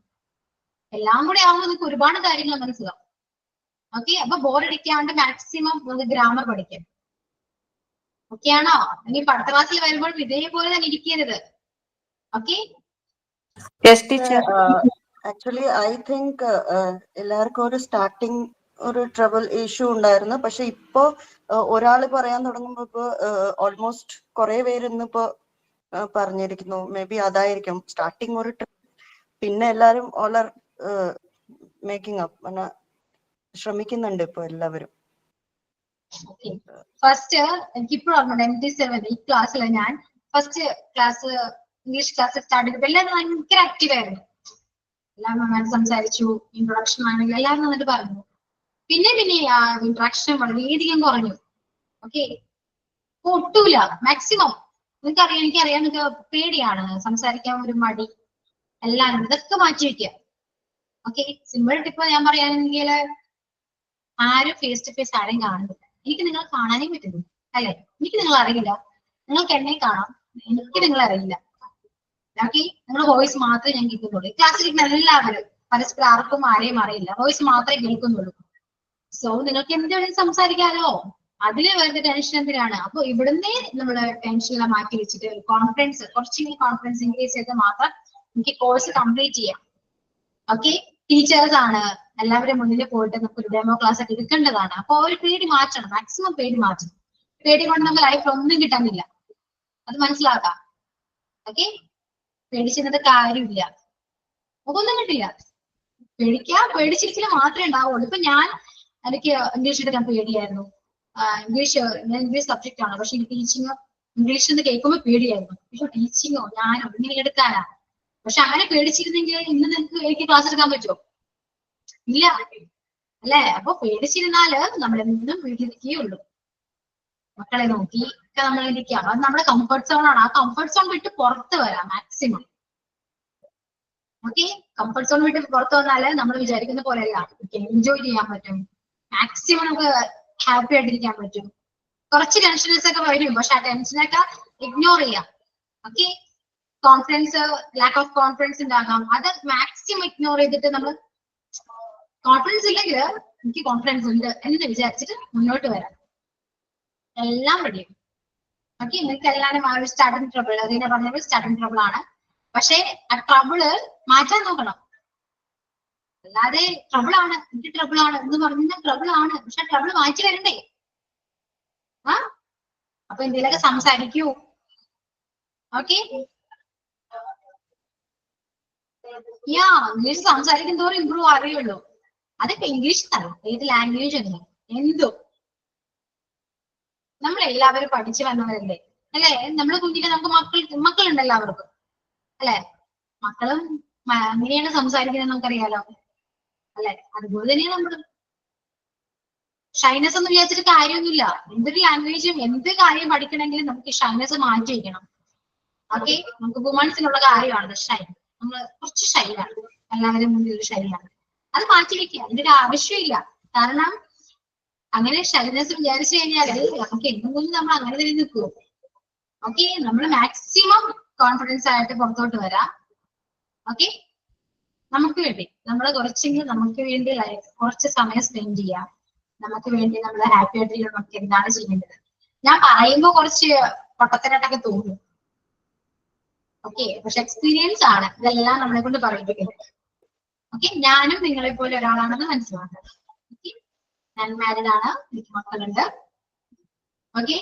എല്ലാം കൂടെ ആവുമ്പോൾ നിങ്ങൾക്ക് ഒരുപാട് കാര്യങ്ങൾ മനസ്സിലാവും. ഓക്കെ, അപ്പൊ ബോറടിക്കാണ്ട് മാക്സിമം നമുക്ക് ഗ്രാമർ പഠിക്കാം. ഓക്കെ ആണോ? ഇനി അടുത്ത ക്ലാസ്സിൽ വരുമ്പോൾ ഇതേപോലെ തന്നെ ഇരിക്കരുത്. ഓക്കെ, ആക്ച്വലി ഐ തിങ്ക് എല്ലാവർക്കും ഒരു സ്റ്റാർട്ടിങ് ഒരു ട്രബിൾ ഇഷ്യൂ ഉണ്ടായിരുന്നു. പക്ഷെ ഇപ്പോ ഒരാൾ പറയാൻ തുടങ്ങുമ്പോ ഇപ്പൊ ഓൾമോസ്റ്റ് കുറെ പേര് ഇന്നിപ്പോ പറഞ്ഞിരിക്കുന്നു. മേ ബി അതായിരിക്കും സ്റ്റാർട്ടിങ് ഒരു പിന്നെ എല്ലാരും ഓൾ ആർ മേക്കിംഗ് അപ്പ്, ശ്രമിക്കുന്നുണ്ട് ഇപ്പൊ എല്ലാവരും. ഫസ്റ്റ് എനിക്കിപ്പോഴും ഓർമ്മയുണ്ട് MT7 ഈ ക്ലാസ്സിൽ ഞാൻ first class English class start ചെയ്തപ്പോൾ എല്ലാവരും ഭയങ്കര ആക്റ്റീവ് ആയിരുന്നു. എല്ലാം നന്നായിട്ട് സംസാരിച്ചു, ഇൻട്രൊഡക്ഷൻ ആണെങ്കിൽ എല്ലാവരും നന്നായിട്ട് പറഞ്ഞു. പിന്നെ ആ ഇൻട്രാക്ഷൻ വളരെയധികം കുറഞ്ഞു. ഓക്കെ, ഒട്ടൂല മാക്സിമം. നിങ്ങൾക്കറിയാം, എനിക്കറിയാം, നിങ്ങൾക്ക് പേടിയാണ് സംസാരിക്കാൻ, ഒരു മടി, എല്ലാം ഇതൊക്കെ മാറ്റി വെക്കുക. ഓക്കെ, സിമ്പിൾ ടിപ്പ് ഞാൻ പറയുകയാണെങ്കിൽ ആരും ഫേസ് ടു ഫേസ് ആരെയും കാണുന്നില്ല. എനിക്ക് നിങ്ങളെ കാണാനേ പറ്റുന്നു അല്ലെ? എനിക്ക് നിങ്ങൾ അറിയില്ല, നിങ്ങൾക്ക് എന്നെ കാണാം, എനിക്ക് നിങ്ങളെ അറിയില്ല. ഓക്കെ, നിങ്ങളുടെ വോയിസ് മാത്രമേ ഞാൻ കേൾക്കുന്നുള്ളൂ. ക്ലാസ്സിൽ എല്ലാവരും പരസ്പരം ആർക്കും ആരെയും അറിയില്ല, വോയിസ് മാത്രമേ കേൾക്കുന്നുള്ളൂ. സോ നിങ്ങൾക്ക് എന്തെങ്കിലും സംസാരിക്കാലോ, അതില് വേറെ ടെൻഷൻ എന്തിനാണ്? അപ്പൊ ഇവിടുന്ന് നമ്മള് ടെൻഷനെല്ലാം മാറ്റി വെച്ചിട്ട് കോൺഫിഡൻസ്, കുറച്ചെങ്കിലും കോൺഫിഡൻസ് ഇൻക്രീസ് ചെയ്ത് മാത്രം എനിക്ക് കോഴ്സ് കംപ്ലീറ്റ് ചെയ്യാം. ഓക്കെ, ടീച്ചേഴ്സ് ആണ്, എല്ലാവരും മുന്നിൽ പോയിട്ട് നമുക്ക് ഒരു ഡെമോ ക്ലാസ് ഒക്കെ എടുക്കേണ്ടതാണ്. അപ്പൊ ഒരു പേടി മാറ്റണം, മാക്സിമം പേടി മാറ്റണം. പേടി കൊണ്ട് നമുക്ക് ലൈഫിൽ ഒന്നും കിട്ടാനില്ല, അത് മനസ്സിലാക്കാം. ഓക്കെ, പേടിച്ചിരുന്നത് കാര്യമില്ല, ഒന്നും കിട്ടില്ല. പേടിച്ചിരിക്കൽ മാത്രമേ ഉണ്ടാവുള്ളൂ. ഇപ്പൊ എനിക്ക് ഇംഗ്ലീഷ് എടുക്കാൻ പേടിയായിരുന്നു. ഇംഗ്ലീഷ് സബ്ജക്റ്റ് ആണ്, പക്ഷെ ടീച്ചിങ് ഇംഗ്ലീഷ് എന്ന് കേൾക്കുമ്പോൾ പേടിയായിരുന്നു. പക്ഷെ ടീച്ചിങ്ങോ ഞാനോ ഇങ്ങനെ എടുക്കാനാ. പക്ഷെ അങ്ങനെ പേടിച്ചിരുന്നെങ്കിൽ ഇന്ന് എനിക്ക് ക്ലാസ് എടുക്കാൻ പറ്റുമോ? ഇല്ല അല്ലെ? അപ്പൊ പേടിച്ചിരുന്നാല് നമ്മളെന്നും വീട്ടിലിരിക്കുകയുള്ളൂ, മക്കളെ നോക്കി ഒക്കെ നമ്മൾ ഇരിക്കാം. അത് നമ്മുടെ കംഫർട്ട് സോൺ ആണ്. ആ കംഫർട്ട് സോൺ വിട്ട് പുറത്ത് വരാം മാക്സിമം. ഓക്കെ, കംഫർട്ട് സോൺ വിട്ട് പുറത്ത് വന്നാല് നമ്മൾ വിചാരിക്കുന്ന പോലെയല്ല, എൻജോയ് ചെയ്യാൻ പറ്റും, മാക്സിമം നമുക്ക് ഹാപ്പി ആയിട്ടിരിക്കാൻ പറ്റും. കുറച്ച് ടെൻഷൻസ് ഒക്കെ വരും, പക്ഷെ ആ ടെൻഷനൊക്കെ ഇഗ്നോർ ചെയ്യാം. Okay, confidence, lack of confidence ഉണ്ടാകാം, അത് മാക്സിമം ഇഗ്നോർ ചെയ്തിട്ട് നമ്മൾ കോൺഫിഡൻസ് ഇല്ലെങ്കിൽ എനിക്ക് കോൺഫിഡൻസ് ഉണ്ട് എന്ന് വിചാരിച്ചിട്ട് മുന്നോട്ട് വരാം, എല്ലാം റെഡി. ഓക്കെ, നിങ്ങൾക്ക് എല്ലാവരും ആ ഒരു സ്റ്റാർട്ടിങ് ട്രബിൾ, അതിനെ പറഞ്ഞ സ്റ്റാർട്ടിങ് ട്രബിൾ ആണ്. പക്ഷെ ആ ട്രബിള് മാറ്റാൻ നോക്കണം. അല്ലാതെ ട്രബിൾ ആണ്, എനിക്ക് ട്രബിൾ ആണ് എന്ന് പറഞ്ഞാൽ ട്രബിൾ ആണ്, പക്ഷെ ട്രബിൾ മാറ്റി വരണ്ടേ? അപ്പൊ എന്തെങ്കിലുമൊക്കെ സംസാരിക്കൂ. ഓക്കെ, ഇംഗ്ലീഷ് സംസാരിക്കും തോറും ഇമ്പ്രൂവ് അറിയുള്ളൂ. അതൊക്കെ ഇംഗ്ലീഷ് അല്ല, ഏത് ലാംഗ്വേജ് അല്ല, എന്തോ നമ്മൾ എല്ലാവരും പഠിച്ചു വന്നവരല്ലേ അല്ലെ? നമ്മള് കുഞ്ഞിലെ നമുക്ക് മക്കളുണ്ട് എല്ലാവർക്കും അല്ലെ? മക്കളും അങ്ങനെയാണ് സംസാരിക്കുന്നത് നമുക്കറിയാലോ അല്ലെ? അതുപോലെ തന്നെയാണ് നമ്മള്. ഷൈനസ് എന്ന് വിചാരിച്ചിട്ട് കാര്യമൊന്നുമില്ല. എന്തൊരു ലാംഗ്വേജും എന്ത് കാര്യം പഠിക്കണമെങ്കിലും നമുക്ക് ഷൈനസ് മാറ്റി വയ്ക്കണം. ഓക്കെ, നമുക്ക് വുമൺസിനുള്ള കാര്യമാണ് ഷൈൻ. നമ്മൾ കുറച്ച് ഷൈനാണ്, എല്ലാവരും മുന്നിൽ ഒരു ഷൈനാണ്. അത് മാറ്റി വെക്കുക, അതിന്റെ ഒരു ആവശ്യമില്ല. കാരണം അങ്ങനെ ഷൈനസ് വിചാരിച്ചു കഴിഞ്ഞാല് നമുക്ക് എന്തെങ്കിലും നമ്മൾ അങ്ങനെ തന്നെ നിൽക്കുമോ? ഓക്കെ, നമ്മൾ മാക്സിമം കോൺഫിഡൻസ് ആയിട്ട് പുറത്തോട്ട് വരാം. ഓക്കെ, നമുക്ക് വേണ്ടി നമ്മൾ കുറച്ചെങ്കിലും നമുക്ക് വേണ്ടി കുറച്ച് സമയം സ്പെൻഡ് ചെയ്യാം. നമുക്ക് വേണ്ടി നമ്മൾ ഹാപ്പി ആയിട്ട് നമുക്ക് എന്താണ് ചെയ്യേണ്ടത്? ഞാൻ പറയുമ്പോ കുറച്ച് പൊട്ടത്തരായിട്ടൊക്കെ തോന്നും. ഓക്കെ, പക്ഷെ എക്സ്പീരിയൻസ് ആണ് ഇതെല്ലാം നമ്മളെ കൊണ്ട് പറയിപ്പിക്കുന്നത്. ഓക്കെ, ഞാനും നിങ്ങളെ പോലെ ഒരാളാണെന്ന് മനസ്സിലാക്കണം. ഓക്കെ, ഞാൻ മാരീഡ് ആണ്, എനിക്ക് മക്കളുണ്ട്. ഓക്കെ,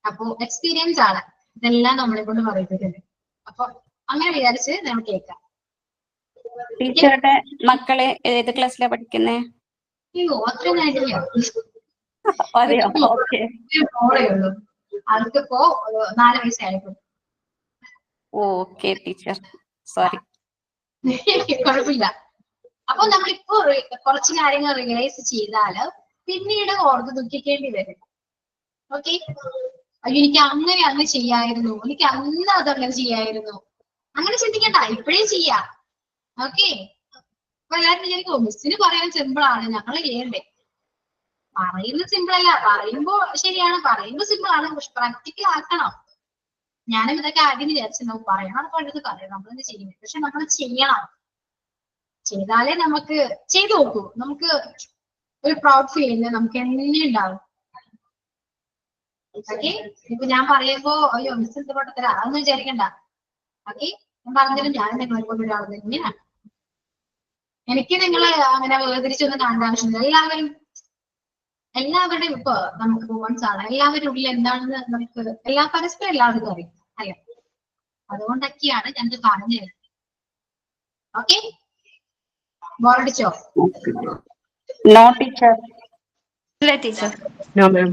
അപ്പൊ എക്സ്പീരിയൻസ് ആണ് ഇതെല്ലാം നമ്മളെ കൊണ്ട് പറയിപ്പിക്കുന്നത്. അപ്പൊ അങ്ങനെ വിചാരിച്ച് നമ്മൾ കേൾക്കാം. ടീച്ചറുടെ മക്കളെ ഏത് ക്ലാസ്സിലാണ് പഠിക്കുന്നേ? അയ്യോ, അത്രയും ആയിട്ടില്ല. അതെയോ? ഓക്കെ, മോളേ ഉള്ളൂ, അവർക്കിപ്പോ 4 വയസ്സായിട്ടു. Okay teacher, sorry. കുഴപ്പമില്ല. അപ്പൊ നമ്മളിപ്പോ കുറച്ച് കാര്യങ്ങൾ റിയലൈസ് ചെയ്താല് പിന്നീട് ഓർത്ത് ദുഃഖിക്കേണ്ടി വരും. ഓക്കെ, അയ്യോ എനിക്ക് അങ്ങ് ചെയ്യായിരുന്നു, എനിക്ക് അന്ന് അതങ്ങനെ ചെയ്യായിരുന്നു, അങ്ങനെ ചിന്തിക്കണ്ട, ഇപ്പോഴേ ചെയ്യാം. ഓക്കെ, അപ്പൊ എല്ലാവരും വിചാരിക്കും മിസ്സിന് പറയാൻ സിമ്പിൾ ആണ്, ഞങ്ങള് ചെയ്യണ്ടേ? പറയുന്നത് സിമ്പിൾ അല്ല, പറയുമ്പോ ശരിയാണ്, പറയുമ്പോ സിമ്പിൾ ആണ്, പക്ഷെ പ്രാക്ടിക്കൽ ആക്കണം. ഞാനും ഇതൊക്കെ ആദ്യം വിചാരിച്ചിട്ടുണ്ടാവും, പറയണം പണ്ടത് പറയണം, നമ്മളെന്ത് ചെയ്യുന്നത്, പക്ഷെ നമ്മൾ ചെയ്യണം. ചെയ്താലേ നമുക്ക് ചെയ്തു നോക്കൂ. നമുക്ക് ഒരു പ്രൗഡ് ഫീലിംഗ് നമുക്ക് എന്നെ ഉണ്ടാവും. ഓക്കെ, ഇപ്പൊ ഞാൻ പറയുമ്പോ അയ്യോ മിസ് എന്ത് പൊട്ടത്തരാ അതൊന്നും വിചാരിക്കണ്ട. ഓക്കെ, ഞാൻ പറഞ്ഞാലും ഞാൻ നിങ്ങളെ കൊണ്ട് ഒരാൾ തന്നെയാണ്. എനിക്ക് നിങ്ങളെ അങ്ങനെ വേർതിരിച്ചൊന്നും കാണേണ്ട ആവശ്യമില്ല. എല്ലാവരുടെയും ഇപ്പൊ നമുക്ക് വുമൺസ് ആണ്, എല്ലാവരുടെ ഉള്ളിൽ എന്താണെന്ന് നമുക്ക് പരസ്പരം എല്ലാവർക്കും അറിയാം അല്ലെ? അതുകൊണ്ടൊക്കെയാണ് ഞങ്ങൾ പറഞ്ഞു തരുന്നത്. ഓക്കെ, ബോറടിച്ചോ? No teacher. ഇല്ല ടീച്ചർ. No, ma'am.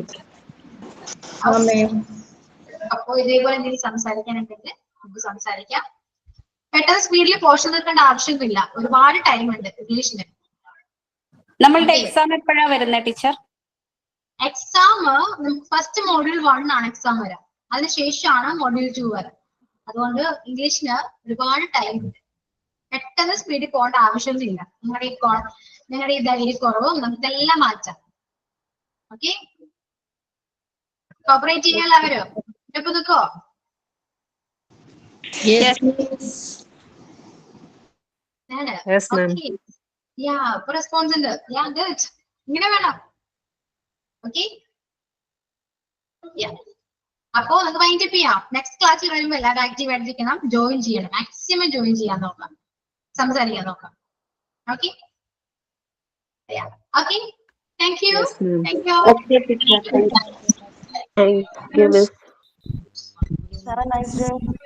അപ്പൊ ഇതേപോലെ എന്തെങ്കിലും സംസാരിക്കാനുണ്ടെങ്കിൽ നമുക്ക് സംസാരിക്കാം. പെട്ടെന്ന് സ്പീഡിൽ പോർഷൻ നിൽക്കേണ്ട ആവശ്യമൊന്നുമില്ല. ഒരുപാട് ടൈം ഉണ്ട് ഇംഗ്ലീഷിന്. നമ്മളുടെ എക്സാം എപ്പോഴാ വരുന്നത് ടീച്ചർ? എക്സാം ഫസ്റ്റ് മോഡ്യൂൾ 1 ആണ് എക്സാം വരാം. അതിനുശേഷമാണ് മോഡ്യൂൾ 2 വരാം. അതുകൊണ്ട് ഇംഗ്ലീഷിന് ഒരുപാട് ടൈം ഉണ്ട്. പെട്ടെന്ന് സ്പീഡിൽ പോകേണ്ട ആവശ്യമൊന്നുമില്ല. നിങ്ങളുടെ ഈ ധൈര്യക്കുറവും നമുക്ക് ഇതെല്ലാം മാറ്റാം. ഓക്കെ, കോപ്പറേറ്റ് ചെയ്യാൻ എല്ലാവരും ഇപ്പൊ നിൽക്കോ? Yes, ma'am. റെസ്പോൺസ് ഉണ്ട്. ഇങ്ങനെ വേണം. ഓക്കെ, അപ്പോ നമുക്ക് വൈൻഡ് അപ്പ് ചെയ്യാം. നെക്സ്റ്റ് ക്ലാസ്സിൽ വരുമ്പോൾ എല്ലാവരും ആക്റ്റീവ് ആയിട്ടിരിക്കണം, ജോയിൻ ചെയ്യണം, മാക്സിമം ജോയിൻ ചെയ്യാൻ നോക്കാം, സംസാരിക്കാൻ നോക്കാം. Okay okay, thank you. Thank you. Thank you, miss. Have a nice day.